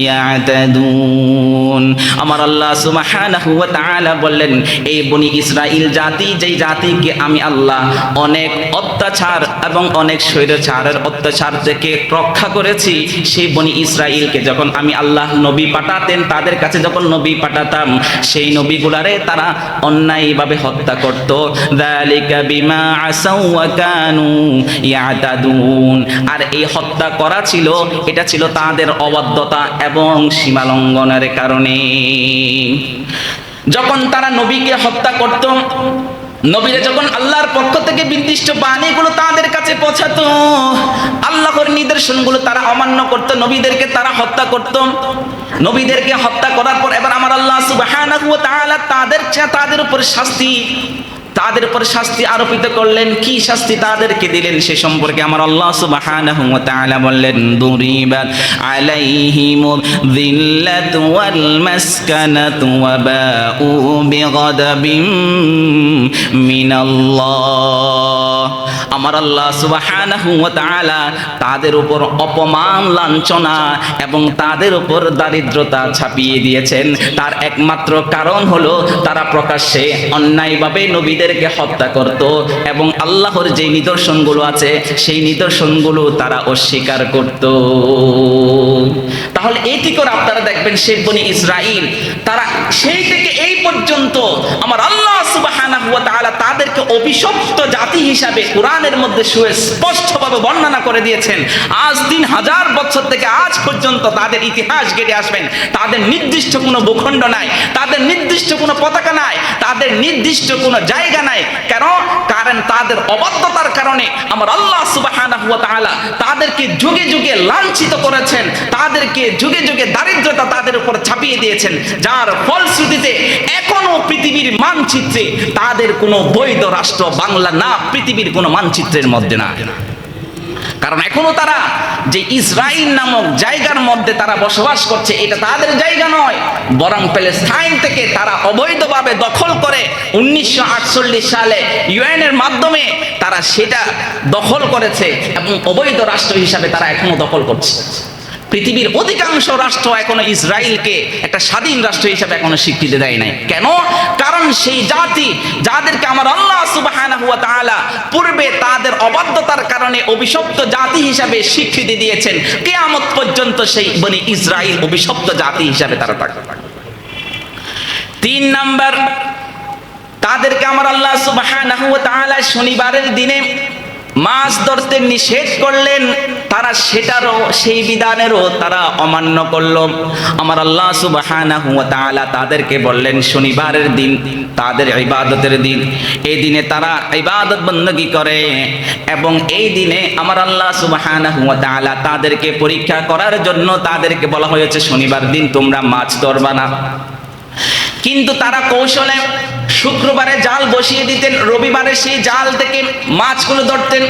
ইয়াতাদুন। আমার আল্লাহ সুবহানাহু ওয়া তাআলা বললেন, এই বনি ইসরাইল জাতি, যেই জাতিকে আমি আল্লাহ অনেক অত্যাচার এবং অনেক স্বৈরাচারের অত্যাচার থেকে রক্ষা করেছি, সেই বনি ইসরাইলকে যখন আমি আল্লাহ নবী পাঠাতেন, তাদের কাছে যখন নবী পাঠাতাম, সেই নবীগুলারে তারা অন্যায়ভাবে হত্যা করত। যালিকা বিমা আসাউ ওয়া কানু ইয়াতাদুন। আর এই হত্যা করা ছিল, এটা ছিল তাদের অবাধ্যতা এবং সীমালঙ্ঘনের কারণে। যখন তারা নবীকে হত্যা করত, নবীরা যখন আল্লাহর পক্ষ থেকে নির্দিষ্ট বাণীগুলো তাদের কাছে পৌঁছাতো, আল্লাহর নিদর্শনগুলো তারা অমান্য করত, নবীদেরকে তারা হত্যা করত। নবীদেরকে হত্যা করার পর এবার আমার আল্লাহ সুবহানাহু ওয়া তাআলা তাদের উপর শাস্তি আরোপিত করলেন। কি শাস্তি তাদেরকে দিলেন সে সম্পর্কে আমার আল্লাহ সুবহানাহু ওয়া তাআলা বললেন, দুরিবাত আলাইহিমুয যিল্লাতু ওয়াল মাসকানাতু ওয়া বাউ বিগাদাবিম মিনাল্লাহ। আমার আল্লাহ সুবহানাহু ওয়া তাআলা তাদের উপর অপমান, লাঞ্ছনা এবং তাদের উপর দারিদ্রতা ছাপিয়ে দিয়েছেন। তার একমাত্র কারণ হলো তারা প্রকাশ্যে অন্যায়ভাবে নবীদেরকে হত্যা করত এবং আল্লাহর যে নিদর্শনগুলো আছে সেই নিদর্শনগুলো তারা অস্বীকার করত। তাহলে এটি করে আপনারা দেখবেন সেই বনি ইসরাইল তারা সেই থেকে এই পর্যন্ত আমার আল্লাহ সুবহানাহু ওয়া তাআলা তাদেরকে অভিশপ্ত জাতি হিসাবে কোরআনের মধ্যে সুস্পষ্টভাবে বর্ণনা করে দিয়েছেন। আজ 3000 বছর থেকে আজ পর্যন্ত তাদের ইতিহাস ঘেটে আসবেন, তাদের নির্দিষ্ট কোনো ভূখণ্ড নাই, তাদের নির্দিষ্ট কোনো পতাকা নাই, তাদের নির্দিষ্ট কোনো জায়গা নাই। কারণ তাদের অবাধ্যতার কারণে আমার আল্লাহ সুবহানাহু ওয়া তাআলা তাদেরকে যুগে যুগে লাঞ্ছিত করেছেন, তাদেরকে যুগে যুগে দারিদ্রতা তাদের উপর ছাপিয়ে দিয়েছেন, যার ফলশ্রুতিতে এখনো পৃথিবীর মানচিত্রে তাদের কোনো বৈধ রাষ্ট্র বাংলা না, পৃথিবীর কোনো মানচিত্রের মধ্যে না। কারণ এখনো তারা যে ইসরাইল নামক জায়গার মধ্যে তারা বসবাস করছে, এটা তাদের জায়গা নয়, বরং প্যালেস্টাইন থেকে তারা অবৈধভাবে দখল করে 1948 সালে ইউএন এর মাধ্যমে তারা সেটা দখল করেছে এবং অবৈধ রাষ্ট্র হিসাবে তারা এখনো দখল করছে। পৃথিবীর অধিকাংশ রাষ্ট্র এখনো ইসরায়েলকে একটা স্বাধীন রাষ্ট্র হিসেবে এখনো স্বীকৃতি দেয় নাই। কেন? কারণ সেই জাতি যাদেরকে আমার আল্লাহ সুবহানাহু ওয়া তাআলা পূর্বে তাদের অবাধ্যতার কারণে অভিশপ্ত জাতি হিসাবে স্বীকৃতি দিয়েছেন, কিয়ামত পর্যন্ত সেই বনি ইসরায়েল অভিশপ্ত জাতি হিসাবে তারা থাকবে। 3 নাম্বার, তাদেরকে আমার আল্লাহ সুবহানাহু ওয়া তাআলা শনিবারের দিনে মাছ ধরতে নিষেধ করলেন, তারা সেটারও সেই বিধানেরও তারা অমান্য করলো। আমার আল্লাহ সুবহানাহু ওয়া তাআলা তাদেরকে বললেন শনিবারের দিন তাদের ইবাদতের দিন, এই দিনে তারা ইবাদত বندگی করে এবং এই দিনে আমার আল্লাহ সুবহানাহু ওয়া তাআলা তাদেরকে পরীক্ষা করার জন্য তাদেরকে বলা হয়েছে শনিবার দিন তোমরা মাছ ধরবা না। কিন্তু তারা কৌশলে শুক্রবারে জাল বসিয়ে দিতেন, রবিবারে সেই জাল থেকে মাছগুলো ধরতেন।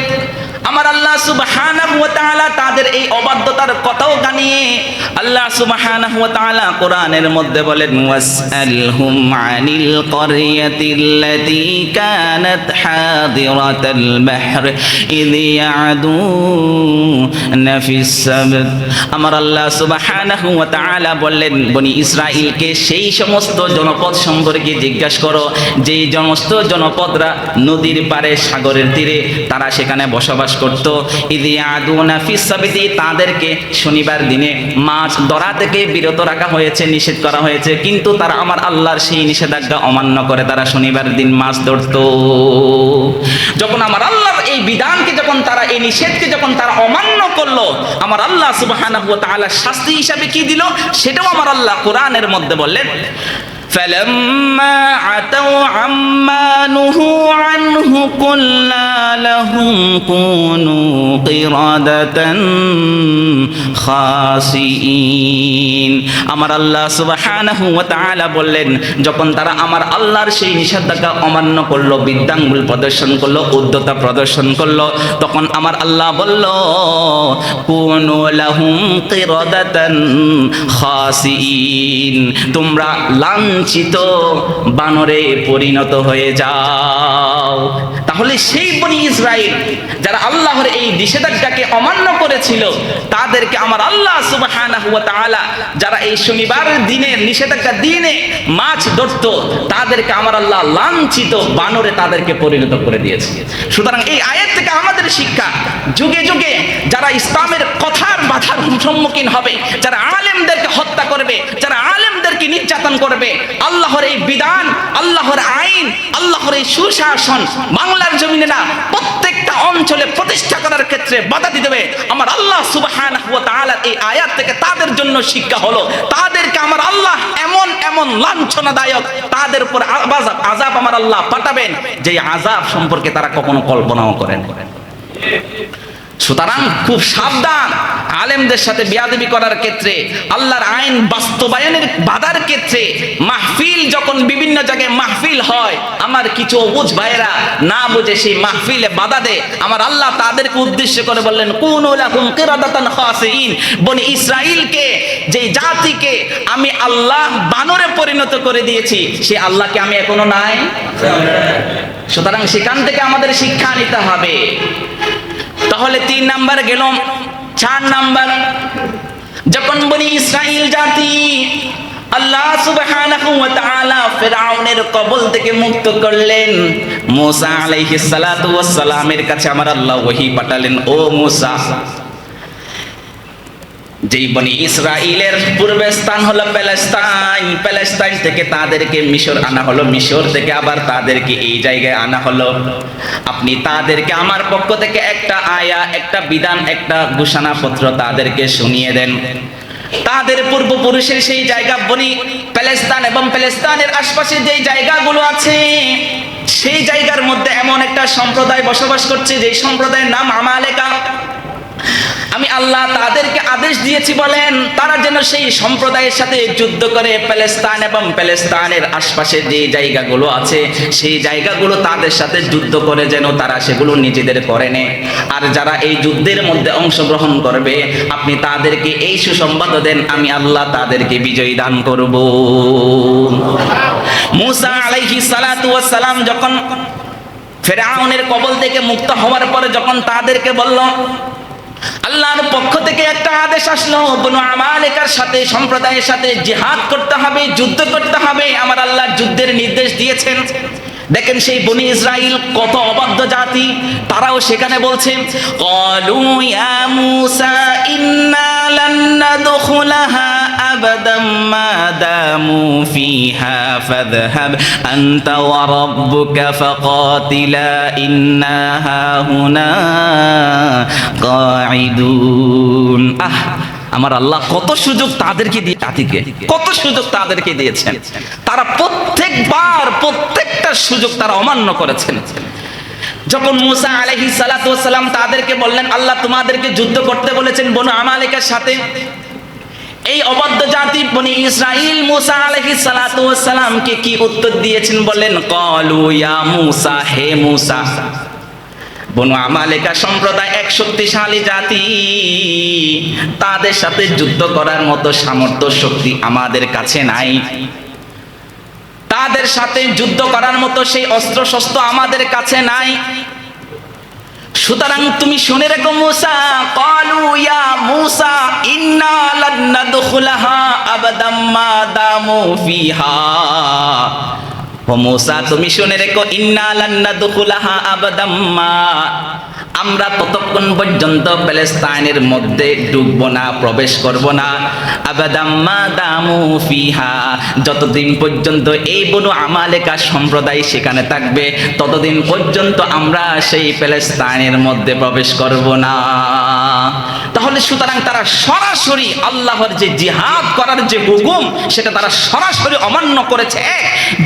আমার আল্লাহ সুবহানাহু ওয়া তাআলা তাদের এই অবাধ্যতার কথাও জানিয়ে আল্লাহ সুবহানাহু ওয়া তাআলা কোরআনের মধ্যে বলেন ওয়াসআলহুম আনিল ক্বরিয়াতিল্লাতী কানাত হাদিরাতাল বাহর ইয ইয়াদুনা ফিস সাবত। আমার আল্লাহ সুবহানাহু ওয়া তাআলা বললেন বনি ইসরাইলকে সেই সমস্ত জনপদ সম্পর্কে জিজ্ঞাসা করো যেই সমস্ত জনপদরা নদীর পারে সাগরের তীরে তারা সেখানে বসবাস করত। ইদিয়াদুনা ফিস সাবতি, তাদেরকে শনিবার দিনে মাছ ধরা থেকে বিরত রাখা হয়েছে, নিষেধ করা হয়েছে, কিন্তু তারা আমার আল্লাহর সেই নিষেধাজ্ঞা অমান্য করে তারা শনিবার দিন মাছ ধরত। যখন আমার আল্লাহর এই বিধানকে যখন তারা এই নিষেধকে যখন তারা অমান্য করলো, আমার আল্লাহ সুবহানাহু ওয়া তাআলা শাস্তি হিসাবে কি দিল সেটাও আমার আল্লাহ কোরআনের মধ্যে বললেন فَلَمَّا عَتَوْا عَمَّا نُهُوا عَنْهُ قُلْنَا لَهُمْ كُونُوا قِرَدَةً خَاسِئِينَ। আমার আল্লাহ সুবহানাহু ওয়া তাআলা বললেন যখন তারা আমার আল্লাহর সেই নিষেধাজ্ঞা অমান্য করলো, বিদ্যাঙ্গুল প্রদর্শন করলো, উদ্ধতা প্রদর্শন করলো, তখন আমার আল্লাহ বলল কুনু লাহুম কিরাদাতান খাসিইন, তোমরা লাঞ্ছিত বানরে পরিণত হয়ে যাও। তাহলে সেই বনি ইসরাইল যারা আল্লাহর এই নিষেধাজ্ঞাকে অমান্য করেছিল তাদেরকে আমার আল্লাহ সুবহানাহু ওয়া তাআলা যারা এই শনিবারের দিনে নিষেধাজ্ঞা দিনে মাছ ধরত তাদেরকে আমার আল্লাহ লাঞ্ছিত বানরে তাদেরকে পরিণত করে দিয়েছে। সুতরাং এই আয়াত থেকে আমাদের শিক্ষা, যুগে যুগে যারা ইসলামের কথার বাধার সম্মুখীন হবে, যারা আলেমদেরকে হত্যা করবে, যারা আলেমদেরকে নির্যাতন করবে, আল্লাহর এই বিধান, আল্লাহর আইন, আল্লাহর এই সুশাসন বাংলার জমিনে না প্রত্যেকটা অঞ্চলে প্রতিষ্ঠা করার ক্ষেত্রে বাধা দিতে হবে। আমার আল্লাহ সুবহানাহু ওয়া তাআলার এই আয়াত থেকে তাদের জন্য শিক্ষা হলো তাদেরকে আমার আল্লাহ এমন এমন লাঞ্ছনাদায়ক তাদের উপর আযাব আমার আল্লাহ পাঠাবেন যে আযাব সম্পর্কে তারা কখনো কল্পনাও করেন। সুতরাং খুব সাবধান আলেমদের সাথে বেয়াদবি করার ক্ষেত্রে, আল্লাহর আইন বাস্তবায়নের বাধার ক্ষেত্রে। মাহফিল যখন বিভিন্ন জায়গায় মাহফিল হয়, আমার কিছু অবুঝ ভাইয়েরা না বুঝে সেই মাহফিলে বাধা দেয়, আমার আল্লাহ তাদেরকে উদ্দেশ্য করে বললেন কুনু লাহুম কিরাদাতান খাসিইন, বনি ইসরাইলকে যে জাতিকে আমি আল্লাহ বানরে পরিণত করে দিয়েছি সেই আল্লাহকে আমি এখনো নাই। সুতরাং সেখান থেকে আমাদের শিক্ষা নিতে হবে। তাহলে 3 নাম্বার গেল। 4 নাম্বার, যখন বনি ইসরাইল জাতি আল্লাহ সুবহানাহু ওয়া তাআলা ফিরআউনের কবল থেকে মুক্ত করলেন, মুসা আলাইহিস সালাতু ওয়াস সালামের কাছে আমার আল্লাহ ওহী পাঠালেন, ও মুসা, যেই বনি ইসরাইলের পূর্বের স্থান হলো প্যালেস্টাইন, প্যালেস্টাইন থেকে তাদেরকে মিশর আনা হলো, মিশর থেকে আবার তাদেরকে এই জায়গায় আনা হলো। আপনি তাদেরকে আমার পক্ষ থেকে একটা আয়া, একটা বিধান, একটা ঘোষণাপত্র তাদেরকে শুনিয়ে দেন। তাদের পূর্বপুরুষের সেই জায়গা বনি প্যালেস্টাইন এবং প্যালেস্টাইনের আশপাশে যেই জায়গাগুলো আছে সেই জায়গার মধ্যে এমন একটা সম্প্রদায় বসবাস করছে যে সম্প্রদায়ের নাম আমালেকা। আমি আল্লাহ তাদেরকে আদেশ দিয়েছি বলেন তারা যেন সেই সম্প্রদায়ের সাথে যুদ্ধ করে প্যালেস্তাইন এবং প্যালেস্তাইনের আশপাশে যে জায়গাগুলো আছে সেই জায়গাগুলো তাদের সাথে যুদ্ধ করে যেন তারা সেগুলো নিজেদের করে নেয়। আর যারা এই যুদ্ধের মধ্যে অংশগ্রহণ করবে আপনি তাদেরকে এই সুসংবাদ দেন আমি আল্লাহ তাদেরকে বিজয় দান করব। মূসা আলাইহিস সালাতু ওয়াস সালাম যখন ফিরআউনের কবল থেকে মুক্ত হওয়ার পরে যখন তাদেরকে বলল আল্লাহর পক্ষ থেকে একটা আদেশ আসলো বনু আমালিকার সাথে সম্প্রদায়ের সাথে জিহাদ করতে হবে, যুদ্ধ করতে হবে, আমার আল্লাহ যুদ্ধের নির্দেশ দিয়েছেন। দেখেন সেই বনি ইসরাইল কত অবাধ্য জাতি, তারাও সেখানে বলছে ক্বালু ইয়া মূসা ইন্না লান নাদখুলাহা আবাদাম মা দামু ফিহা ফাযহাব আনতা ওয়া রাব্বুকা ফাকাতিলা ইন্না হাহুনা কাঈদুন। আমার আল্লাহ কত সুযোগ তাদেরকে দিয়ে জাতিকে কত সুযোগ তাদেরকে দিয়েছেন, তারা প্রত্যেকটা সুযোগ তারা অমান্য করেছেন। যখন মূসা আলাইহিস সালাতু ওয়াস সালাম তাদেরকে বললেন আল্লাহ তোমাদেরকে যুদ্ধ করতে বলেছেন বনু আমালিকার সাথে, এই অবাধ্য জাতি বনি ইসরাইল মূসা আলাইহিস সালাতু ওয়াস সালামকে কি উত্তর দিয়েছেন বলেন ক্বালু ইয়া মূসা, হে মূসা, বনু আমালিকা সম্প্রদায় এক শক্তিশালী জাতি, তাদের সাথে যুদ্ধ করার মতো সামর্থ্য শক্তি আমাদের কাছে নাই, তাদের সাথে যুদ্ধ করার মতো সেই অস্ত্র শস্ত্র আমাদের কাছে নাই। সুতরাং তুমি শুনে রেখো মূসা, ক্বালু ইয়া মূসা ইন্না লান নাদখুলাহা আবাদাম মা দামু ফিহা, ও মূসা তুমি শুনে রেখো ইন্না লান নাদখুলাহা আবাদাম মা, আমরা ততক্ষণ পর্যন্ত প্যালেস্তাইনের মধ্যে ঢুকবো না, প্রবেশ করব না, আবাদাম মা দামু ফিহা, যতদিন পর্যন্ত এই বনু আমালিকা সম্প্রদায় সেখানে থাকবে ততদিন পর্যন্ত আমরা সেই প্যালেস্তাইনের মধ্যে প্রবেশ করব না। তাহলে সুতরাং তারা সরাসরি আল্লাহর যে জিহাদ করার যে হুকুম সেটা তারা সরাসরি অমান্য করেছে।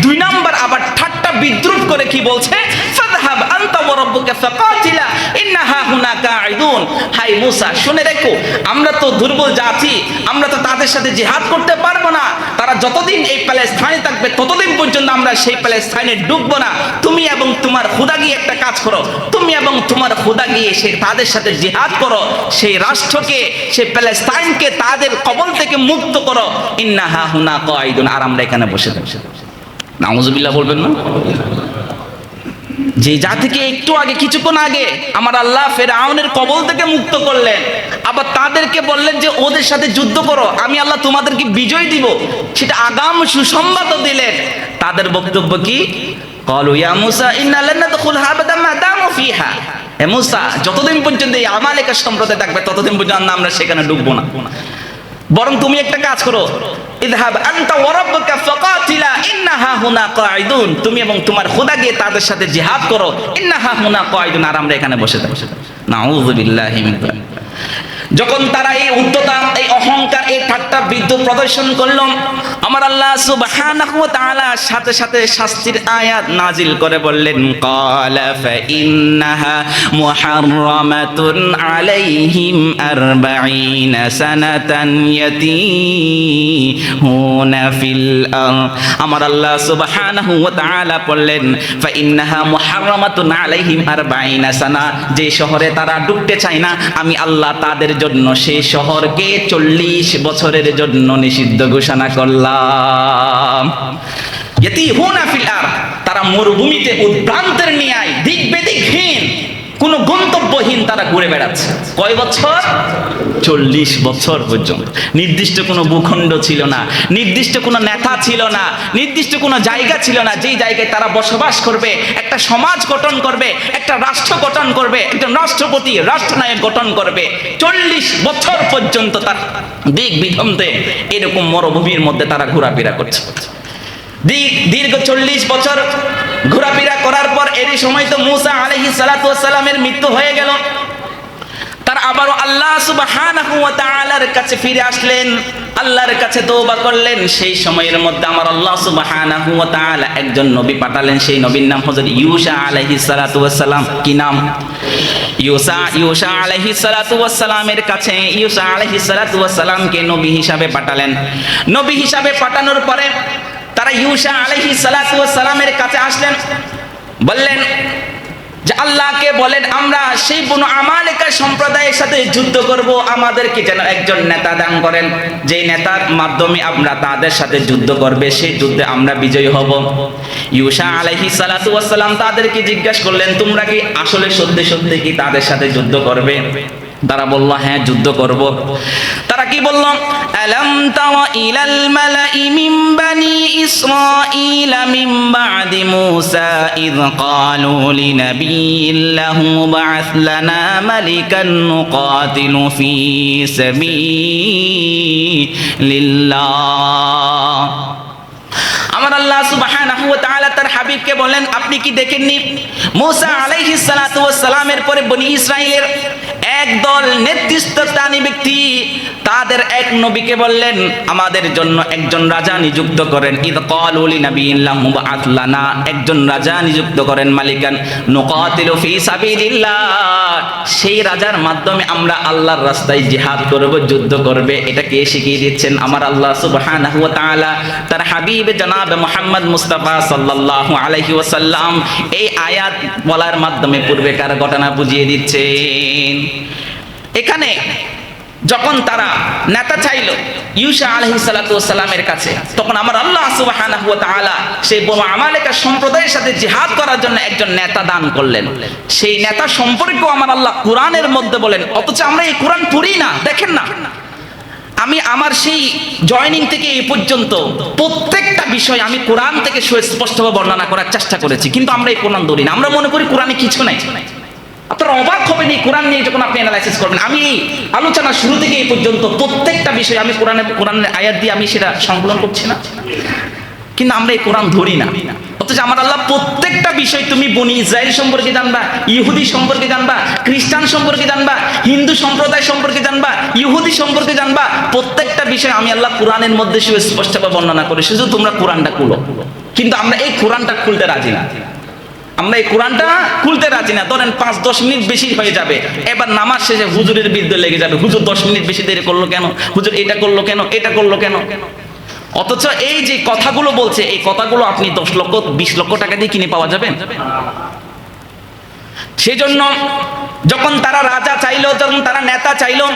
দুই নাম্বার আবার ঠাট্টা বিদ্রুপ করে কি বলছে ফাযহাব আনতা ওয়া রাব্বুকা ফাকাতিলা ইন্না হাহুনা কাঈদুন। হাই মূসা শুনে রেখো আমরা তো দুর্বল জাতি, আমরা তো তাদের সাথে জিহাদ করতে পারবো না, তারা যতদিন এই প্যালেস্তাইনে থাকবে ততদিন পর্যন্ত আমরা সেই প্যালেস্তাইনে ঢুকবো না। তুমি এবং তোমার খোদা গিয়ে একটা কাজ করো, তুমি এবং তোমার খোদা গিয়ে সে তাদের সাথে জিহাদ করো, সেই রাষ্ট্রকে সেই প্যালেস্তাইনকে তাদের কবল থেকে মুক্ত করো। ইন্না হাহুনা কাঈদুন, আর আমরা এখানে বসে থাকি। নাউযুবিল্লাহ বলবেন না? যে জাতিকে একটু আগে কিছুক্ষণ আগে আমার আল্লাহ ফিরআউনের কবল থেকে মুক্ত করলেন, আবার তাদেরকে বললেন যে ওদের সাথে যুদ্ধ করো, আমি আল্লাহ তোমাদেরকে বিজয় দিব, সেটা আগাম সুসংবাদও দিলেন। তাদের বক্তব্য কি? ক্বালু ইয়া মূসা ইন্না লান নাদখুলহা আবাদাম মা দামু ফিহা, হে মূসা যতদিন পর্যন্ত এই আমালিকা সম্প্রদায় থাকবে ততদিন পর্যন্ত আমরা সেখানে ঢুকবো না, বরং তুমি একটা কাজ করো, ইযহাব আনতা ওয়া রাব্বুকা ফাকাতিলা ইন্না হাহুনা কাঈদুন, তুমি এবং তোমার খোদা গিয়ে তাদের সাথে জিহাদ করো, ইন্না হাহুনা কাঈদুন, আর আমরা এখানে বসে থাকি। নাউযুবিল্লাহি মিন যালিক। যখন তারা এই উদ্ধতা, এই অহংকার, এই ঠাট্টা বিদ্রুপ প্রদর্শন করলো, আমার আল্লাহ সুবহানাহু ওয়া তাআলা সাথে সাথে শাস্তির আয়াত নাজিল করে বললেন ক্বালা ফাইন্নাহা মুহাররামাতুন আলাইহিম 40 সানাতান ইয়াতিহুনা ফিল আরদ। আমার আল্লাহ সুবহানাহু ওয়া তাআলা বললেন ফাইন্নাহা মুহাররামাতুন আলাইহিম 40 সানা, যে শহরে তারা ঢুকতে চায় না আমি আল্লাহ তাদের জন্য সেই শহরকে 40 বছরের জন্য নিষিদ্ধ ঘোষণা করলাম। ইয়াতিহুনা ফিল আরদ, তারা মরুভূমিতে উদ্ভ্রান্তের ন্যায় দিক বেদিকহীন, কোন গন্তব্যহীন তারা ঘুরে বেড়াচ্ছে। কয় বছর? 40 বছর পর্যন্ত। নির্দিষ্ট কোনো ভূখণ্ড ছিল না, নির্দিষ্ট কোনো নেতা ছিল না, নির্দিষ্ট কোনো জায়গা ছিল না যেই জায়গায় তারা বসবাস করবে, একটা সমাজ গঠন করবে, একটা রাষ্ট্র গঠন করবে, একজন রাষ্ট্রপতি রাষ্ট্রনায়ক গঠন করবে। 40 বছর পর্যন্ত তার দিক বিভ্রান্তে এরকম মরুভূমির মধ্যে তারা ঘোরাফেরা করছে। দীর্ঘ 40 বছর ঘোরাফেরা করার পর এরই সময় তো মূসা আলাইহিস সালাতু ওয়াস সালামের মৃত্যু হয়ে গেল। তারা আবারও আল্লাহ সুবহানাহু ওয়া তাআলার কাছে ফিরে আসলেন, আল্লাহর কাছে তওবা করলেন। সেই সময়ের মধ্যে আমার আল্লাহ সুবহানাহু ওয়া তাআলা একজন নবী পাঠালেন। সেই নবীর নাম হযরত ইউসা আলাইহিস সালাতু ওয়াস সালাম। কি নাম? ইউসা আলাইহিস সালাতু ওয়াস সালামের কাছে ইউসা আলাইহিস সালাতু ওয়াস সালামকে নবী হিসাবে পাঠালেন। নবী হিসাবে পাঠানোর পরে তারা ইউসা আলাইহিস সালাতু ওয়াস সালামের কাছে আসলেন, বললেন যে আল্লাহকে বলেন আমরা সেই বনু আমালেকা সম্প্রদায়ের সাথে যুদ্ধ করব, আমাদেরকে যেন একজন নেতা দান করেন, যেই নেতার মাধ্যমে আমরা তাদের সাথে যুদ্ধ করবে, সেই যুদ্ধে আমরা বিজয়ী হব। ইউসা আলাইহিস সালাতু ওয়াস সালাম তাদেরকে জিজ্ঞাসা করলেন, তোমরা কি আসলে সত্যি সত্যি কি তাদের সাথে যুদ্ধ করবে? তারা বলল, হ্যাঁ যুদ্ধ করব। তারা কি বলল? আলাম তারা ইলাল মালাই মিন বানি ইসরাঈল মিন বাদি মূসা ইয ক্বালু লিনাবিয়্যিল্লাহু বা'আথ লানা মালিকান নুকাতিলু ফী সাবিলিল্লাহ। আমার আল্লাহ সুবহানাহু ওয়া তাআলা তার হাবিবকে বলেন, আপনি কি দেখেননি মূসা আলাইহিস সালাতু ওয়াস সালামের পরে বনি ইসরাইলের একদল নেতৃত্বস্থানী ব্যক্তি তাদের এক নবীকে বললেন, আমাদের জন্য একজন রাজা নিযুক্ত করেন। ইয ক্বালু লিনাবিয়্যিল্লাহু বা'আথ লানা, একজন রাজা নিযুক্ত করেন, মালিকান নুকাতিলু ফী সাবিলিল্লাহ, সেই রাজার মাধ্যমে আমরা আল্লাহর রাস্তায় জিহাদ করব, যুদ্ধ করবে। এটা কে শিখিয়ে দিচ্ছেন? আমার আল্লাহ সুবহানাহু ওয়া তাআলা তার হাবিব জনাব মুহাম্মদ মুস্তাফা সাল্লাল্লাহু আলাইহি ওয়াসাল্লাম এই আয়াত বলার মাধ্যমে পূর্বেকার ঘটনা বুঝিয়ে দিচ্ছেন। এখানে যখন তারা নেতা চাইল ইউসা আলাইহিস সালাতু ওয়াস সালামের কাছে, তখন আমার আল্লাহ সুবহানাহু ওয়া তাআলা সেই বনু আমালেকা সম্প্রদায়ের সাথে জিহাদ করার জন্য একজন নেতা দান করলেন। সেই নেতা সম্পর্কেও আমার আল্লাহ কোরআনের মধ্যে বলেন, অথচ আমরা এই কোরআন পড়ি না। দেখেন না, আমি আমার সেই জয়েনিং থেকে এই পর্যন্ত প্রত্যেকটা বিষয় আমি কোরআন থেকে সুস্পষ্টভাবে বর্ণনা করার চেষ্টা করেছি, কিন্তু আমরা এই কোরআন ধরি না। আমরা মনে করি কোরআনে কিছু নাই। আপনারা অবাক হবেন এই কোরআন নিয়ে যখন আপনি অ্যানালাইসিস করবেন। আমি এই আলোচনা শুরু থেকে এই পর্যন্ত প্রত্যেকটা বিষয় আমি কোরআনের আয়াত দিয়ে আমি সেটা সংকলন করছি না, কিন্তু আমরা এই কোরআন ধরি না। অথচ আমার আল্লাহ প্রত্যেকটা বিষয়, তুমি বনি ইসরাইল সম্পর্কে জানবা, ইহুদি সম্পর্কে জানবা, খ্রিস্টান সম্পর্কে জানবা, হিন্দু সম্প্রদায় সম্পর্কে জানবা, ইহুদি সম্পর্কে জানবা, প্রত্যেকটা বিষয় আমি আল্লাহ কোরআনের মধ্যে সুস্পষ্টভাবে বর্ণনা করি। শুধু তোমরা কোরআনটা খুলো, কিন্তু আমরা এই কোরআনটা খুলতে রাজি না। আমরা এই কোরআনটা খুলতে রাজি না। ধরেন 5-10 মিনিট বেশি হয়ে যাবে, এবার নামাজ শেষে হুজুরের বিরুদ্ধে লেগে যাবে, হুজুর 10 মিনিট বেশি দেরি করলো কেন, হুজুর এটা করলো কেন, এটা করলো কেন। অথচ এই যে কথাগুলো বলছে, এই কথাগুলো আপনি 10 লক্ষ 20 লক্ষ টাকা দিয়ে কিনে পাওয়া যাবে। সেজন্য যখন তারা রাজা চাইলো, যখন তারা নেতা চাইলো,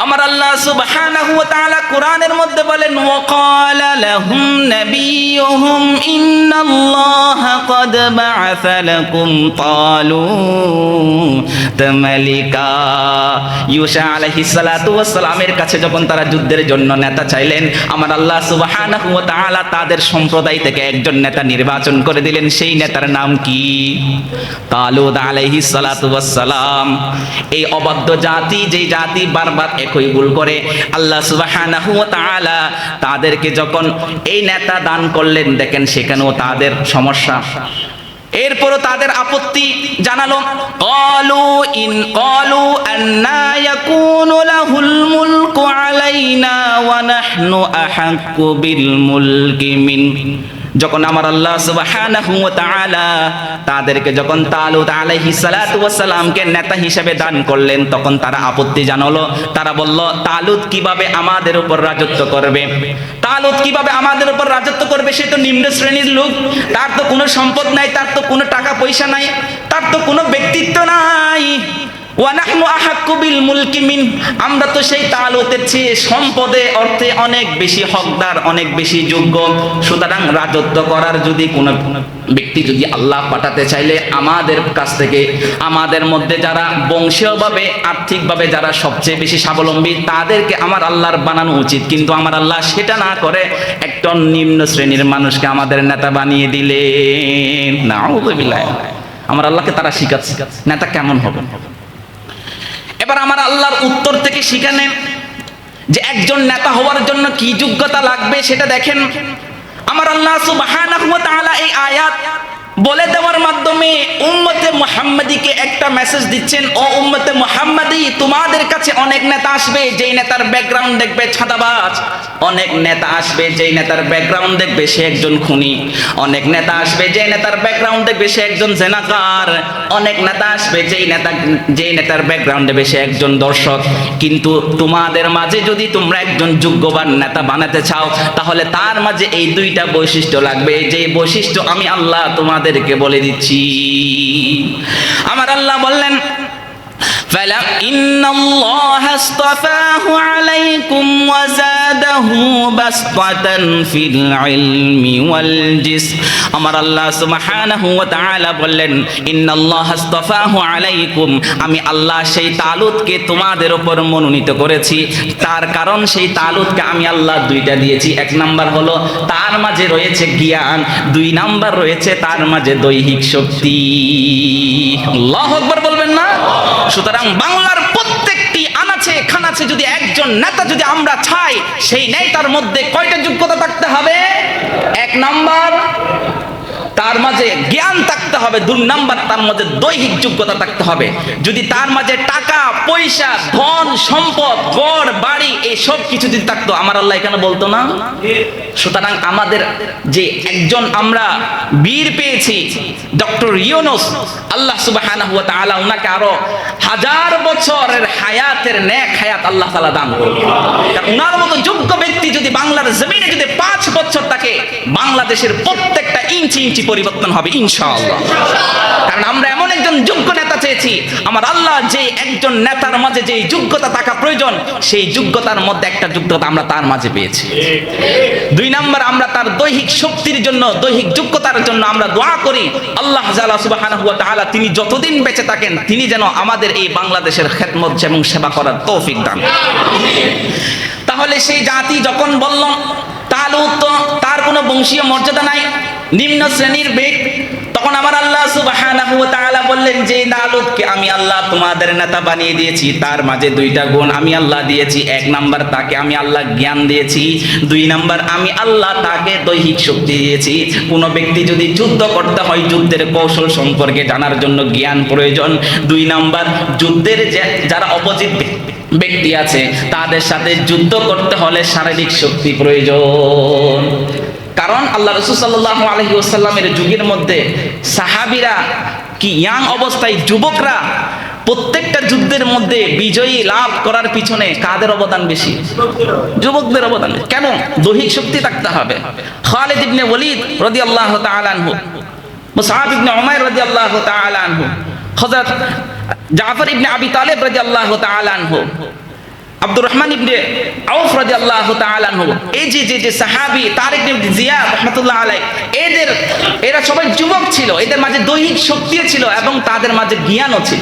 আমার আল্লাহ সুবহানাহু ওয়া তাআলা কোরআনের মধ্যে বলেন, ওয়াকালা লাহুম নাবিয়ুহুম ইন্নাল্লাহা ক্বাদ বা'আসা লাকুম তালুত মালিকা। ইউসা আলাইহিস সালাতু ওয়াস সালামের কাছে যখন তারা যুদ্ধের জন্য নেতা চাইলেন, আমার আল্লাহ সুবহানাহু ওয়া তাআলা তাদের সম্প্রদায় থেকে একজন নেতা নির্বাচন করে দিলেন। সেই নেতার নাম কি? তালুত আলাইহিস সালাতু ওয়াস সালাম। এই অবাধ্য জাতি, যেই জাতি বারবার একই ভুল করে, আল্লাহ সুবহানাহু ওয়া তাআলা তাদেরকে যখন এই নেতা দান করলেন, দেখেন সেখানেও তাদের সমস্যা। এরপরও তাদের আপত্তি জানালো, ক্বালু আন্না ইয়াকুনু লাহুল মুলকু আলাইনা ওয়া নাহনু আহাক্কু বিল মুলকি মিন। যখন আমার আল্লাহ সুবহানাহু ওয়া তাআলা তাদেরকে যখন তালুত আলাইহিস সালাতু ওয়াস সালামকে নেতা হিসেবে দান করলেন, তখন তারা আপত্তি জানালো। তারা বলল, তালুত কিভাবে আমাদের উপর রাজত্ব করবে? তালুত কিভাবে আমাদের উপর রাজত্ব করবে? সে তো নিম্ন শ্রেণীর লোক, তার তো কোনো সম্পদ নাই, তার তো কোনো টাকা পয়সা নাই, তার তো কোনো ব্যক্তিত্ব নাই। ওয়া নাহনু আহাক্কু বিল মুলকি মিন, আমরা তো সেই তালুতের চেয়ে সম্পদে অর্থে অনেক বেশি হকদার, অনেক বেশি যোগ্য। সুতরাং রাজত্ব করার যদি কোনো ব্যক্তি যদি আল্লাহ পাঠাতে চাইলে আমাদের কাছ থেকে, আমাদের মধ্যে যারা বংশীয়ভাবে আর্থিকভাবে যারা সবচেয়ে বেশি স্বাবলম্বী, তাদেরকে আমার আল্লাহর বানানো উচিত। কিন্তু আমার আল্লাহ সেটা না করে একটা নিম্ন শ্রেণীর মানুষকে আমাদের নেতা বানিয়ে দিলেন। নাউযুবিল্লাহ। আমার আল্লাহকে তারা শিখাচ্ছে নেতা কেমন হবে। এবার আমার আল্লাহর উত্তর থেকে শিখে নেন যে একজন নেতা হওয়ার জন্য কি যোগ্যতা লাগবে সেটা দেখেন। আমার আল্লাহ সুবহানাহু ওয়া তাআলা এই আয়াত বলে দেওয়ার মাধ্যমে উম্মতে মুহাম্মাদীকে একটা মেসেজ দিচ্ছেন, ও উম্মতে মুহাম্মাদী, তোমাদের কাছে অনেক নেতা আসবে যেই নেতার ব্যাকগ্রাউন্ড দেখবে ছাদাবাজ, অনেক নেতা আসবে যেই নেতার ব্যাকগ্রাউন্ড দেখবে সে একজন খুনি, অনেক নেতা আসবে যেই নেতার ব্যাকগ্রাউন্ড দেখবে সে একজন জেনাকার, অনেক নেতা আসবে যেই নেতার ব্যাকগ্রাউন্ড দেখবে সে একজন দর্শক। কিন্তু তোমাদের মাঝে যদি তোমরা একজন যোগ্যবান নেতা বানাতে চাও তাহলে তার মাঝে এই দুইটা বৈশিষ্ট্য লাগবে, যে বৈশিষ্ট্য আমি আল্লাহ তোমাদেরকে বলে দিচ্ছি। আমার আল্লাহ বললেন, فَلَا إِنَّ اللَّهَ اصْطَفَاهُ عَلَيْكُمْ وَزَادَهُ بَسْطَةً فِي الْعِلْمِ وَالْجِسْمِ। আমার আল্লাহ সুবহানাহু ওয়া তাআলা বললেন, ইন্নাল্লাহ আস্তাফাহু আলাইকুম, আমি আল্লাহ সেই তালুতকে তোমাদের উপর মনোনীত করেছি। তার কারণ সেই তালুতকে আমি আল্লাহ দুইটা দিয়েছি। এক নাম্বার হলো তার মাঝে রয়েছে জ্ঞান, দুই নাম্বার রয়েছে তার মাঝে দৈহিক শক্তি। আল্লাহু আকবার বলবেন না? সুতরাং বাংলার প্রত্যেকটি আনাচে খানাচে যদি একজন নেতা যদি আমরা চাই, সেই নেতার মধ্যে কয়টা যোগ্যতা থাকতে হবে? এক নাম্বার তার মাঝে জ্ঞান থাকতে হবে, দুই নাম্বার তার মাঝে দৈহিক যোগ্যতা থাকতে হবে। যদি তার মাঝে টাকা পয়সা ধন সম্পদ ঘর বাড়ি এই সব কিছু যদি থাকতো, আমার আল্লাহ এখানে বলতো না। সুতরাং আমাদের যে একজন আমরা বীর পেয়েছি ডক্টর ইউনূস, আল্লাহ সুবহানাহু ওয়া তাআলা উনাকে আরো 1000 বছরের হায়াতের নেক হায়াত আল্লাহ তাআলা দান করুন। উনার মতো যোগ্য ব্যক্তি যদি বাংলার জমিনে যদি 5 বছর থাকে, বাংলাদেশের প্রত্যেকটা ইঞ্চি ইঞ্চি পরিবর্তন হবে ইনশাআল্লাহ। কারণ আমরা এমন একজন যোগ্য নেতা চেয়েছি, আমার আল্লাহ যে একজন নেতার মাঝে যে যোগ্যতা থাকা প্রয়োজন, সেই যোগ্যতার মধ্যে একটা যোগ্যতা আমরা তার মাঝে পেয়েছি। দুই নাম্বার, আমরা তার দৈহিক শক্তির জন্য দৈহিক যোগ্যতার জন্য আমরা দোয়া করি আল্লাহ সুবহানাহু ওয়া তাআলা তিনি যতদিন বেঁচে থাকেন তিনি যেন আমাদের এই বাংলাদেশের খেদমত এবং সেবা করার তৌফিক দান। তাহলে সেই জাতি যখন বলল তালুত তার কোনো বংশীয় মর্যাদা নাই, নিম্ন শ্রেণীর ব্যক্তি, তখন আমার আল্লাহ সুবহানাহু ওয়া তাআলা বললেন যে তালুতকে আমি আল্লাহ তোমাদের নেতা বানিয়ে দিয়েছি, তার মাঝে দুইটা গুণ আমি আল্লাহ দিয়েছি। এক নাম্বার তাকে আমি আল্লাহ জ্ঞান দিয়েছি, দুই নাম্বার আমি আল্লাহ তাকে দৈহিক শক্তি দিয়েছি। কোনো ব্যক্তি যদি যুদ্ধ করতে হয় যুদ্ধের কৌশল সম্পর্কে জানার জন্য জ্ঞান প্রয়োজন। দুই নাম্বার, যুদ্ধের যারা অপোজিট ব্যক্তি আছে তাদের সাথে যুদ্ধ করতে হলে শারীরিক শক্তি প্রয়োজন। কারণ আল্লাহ রাসূল সাল্লাল্লাহু আলাইহি ওয়াসাল্লামের যুগের মধ্যে সাহাবীরা কি ইয়াং অবস্থায় যুবকরা প্রত্যেকটা যুদ্ধের মধ্যে বিজয়ী লাভ করার পিছনে কাদের অবদান বেশি? যুবকদের অবদান। কেন? দৈহিক শক্তি থাকতে হবে। খালিদ ইবনে ওয়ালিদ রাদিয়াল্লাহু তাআলা আনহু, মুসআব ইবনে উমাইর রাদিয়াল্লাহু তাআলা আনহু, হযরত জাফর ইবনে আবি তালিব রাদিয়াল্লাহু তাআলা আনহু, আব্দুর রহমান ইবনে আউফ রাদিয়াল্লাহু তাআলা আনহু, এই যে সাহাবী তারিক ইবনে জিয়াদ রাহমাতুল্লাহ আলাইহি, এরা সবাই যুবক ছিল, এদের মাঝে দৈহিক শক্তি ছিল এবং তাদের মাঝে জ্ঞানও ছিল।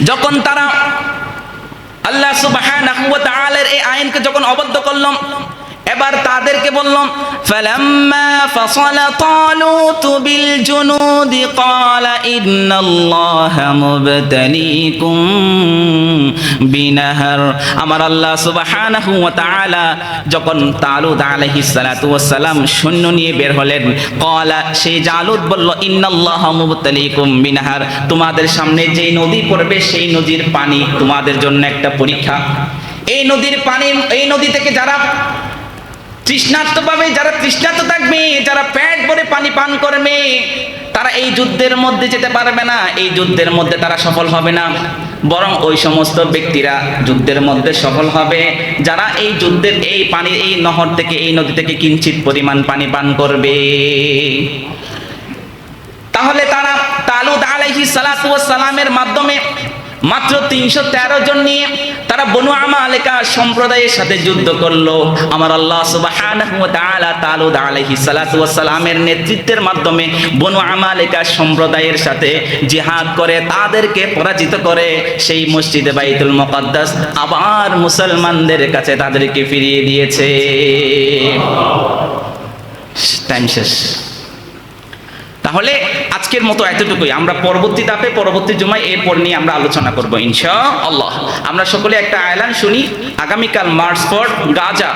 যখন তারা আল্লাহ সুবহানাহু ওয়া তাআলার এই আইনকে যখন অবদ্ধ করলাম, এবার তাদেরকে বললাম ফালাম্মা ফাসালা তালুত বিল জুনুদি ক্বালা ইন্নাল্লাহা মুবতালিকুম বিনাহার। আমার আল্লাহ সুবহানাহু ওয়া তাআলা যখন তালুত আলাইহিস সালাতু ওয়াস সালাম সৈন্য নিয়ে বের হলেন, ক্বালা সেই জালুত বলল ইন্নাল্লাহা মুবতালিকুম বিনাহার, তোমাদের সামনে যেই নদী পড়বে সেই নদীর পানি তোমাদের জন্য একটা পরীক্ষা। এই নদীর পানি, এই নদী থেকে যারা তৃষ্ণার্ত পাবে, যারা তৃষ্ণার্ত থাকবে, যারা পেট ভরে পানি পান করবে, তারা এই যুদ্ধের মধ্যে যেতে পারবে না, এই যুদ্ধের মধ্যে তারা সফল হবে না। বরং ওই সমস্ত ব্যক্তিরা যুদ্ধের মধ্যে সফল হবে যারা এই যুদ্ধের এই পানি, এই নহর থেকে, এই নদী থেকে কিঞ্চিত পরিমাণ পানি পান করবে। তাহলে তারা তালুত আলাইহিস সালাতু ওয়াস সালামের মাধ্যমে মাত্র 313 জন নিয়ে তারা বনু আমালেকা সম্প্রদায়ের সাথে যুদ্ধ করলো। আমার আল্লাহ সুবহানাহু ওয়া তাআলা তালুত আলাইহিস সালাতু ওয়াস সালামের নেতৃত্বের মাধ্যমে বনু আমালেকা সম্প্রদায়ের সাথে জিহাদ করে তাদেরকে পরাজিত করে সেই মসজিদে বাইতুল মুকাদ্দাস আবার মুসলমানদের কাছে তাদেরকে ফিরিয়ে দিয়েছে। টাইম শেষ। তাহলে আজকের মতো এতটুকুই। আমরা পরবর্তী ধাপে পরবর্তী জুমায় এরপর নিয়ে আমরা আলোচনা করব ইনশাআল্লাহ। আমরা সকলে একটা এলান শুনি। আগামীকাল মার্চ ফর গাজা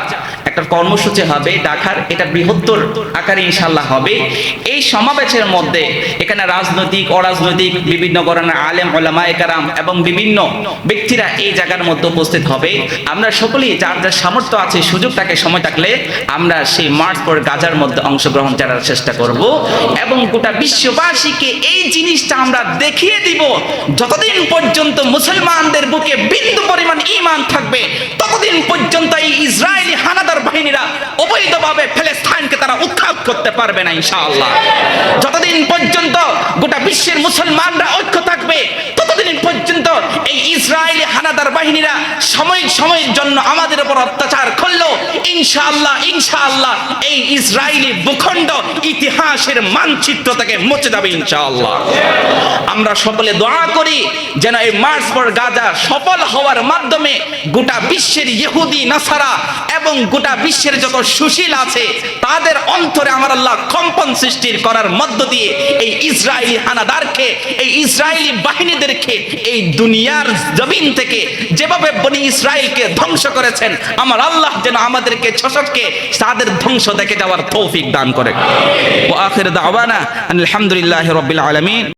একটা কর্মসূচি হবে ঢাকার, এটা বৃহত্তর আকারে ইনশাআল্লাহ হবে। এই সমাবেশের মধ্যে এখানে রাজনৈতিক অরাজনৈতিক বিভিন্ন ধরনের আলেম ওলামায়ে কেরাম এবং বিভিন্ন ব্যক্তিরা এই জায়গার মধ্যে উপস্থিত হবে। আমরা সকলেই যার যার সামর্থ্য আছে, সুযোগ থাকে, সময় থাকলে আমরা সেই মার্চ ফর গাজার মধ্যে অংশগ্রহণ করার চেষ্টা করব এবং গোটা বিশ্ববাসীকে এই জিনিসটা আমরা দেখিয়ে দিব, যতদিন পর্যন্ত মুসলমানদের বুকে বিন্দু পরিমাণ ঈমান থাকবে ততদিন পর্যন্ত এই ইসরায়েলি হানাদার বাহিনীরা অবৈধভাবে ফিলিস্তিনকে তারা উৎখাত করতে পারবে না ইনশাআল্লাহ। যতদিন পর্যন্ত গোটা বিশ্বের মুসলমানরা ঐক্য থাকবে ততদিন পর্যন্ত এই ইসরায়েলি হানাদার বাহিনীরা সময়ের জন্য আমাদের উপর অত্যাচার করলো ইনশাআল্লাহ ইনশাআল্লাহ এই ইসরায়েলি ভূখণ্ড ইতিহাসের মানচিত্র থেকে মুছে যাবে ইনশাআল্লাহ। আমরা সকলে দোয়া করি যেন এই মার্চ ফর গাজা সফল হওয়ার মাধ্যমে গোটা বিশ্বের ইহুদি নাসারা এবং গোটা বিশ্বের যত সুশীল আছে তাদের অন্তরে আমার আল্লাহ কম্পন সৃষ্টির করার মধ্য দিয়ে এই ইসরায়েলি হানাদারকে, এই ইসরায়েলি বাহিনীদেরকে এই দুনিয়ার জমিন থেকে যেভাবে বনি ইসরায়েলকে ধ্বংস করেছেন আমার আল্লাহ যেন আমাদেরকে ছোটকে তাদের ধ্বংস দেখে যাওয়ার তৌফিক দান করে। ওয়া আখির দাওয়ানা আলহামদুলিল্লাহি রাব্বিল আলামিন।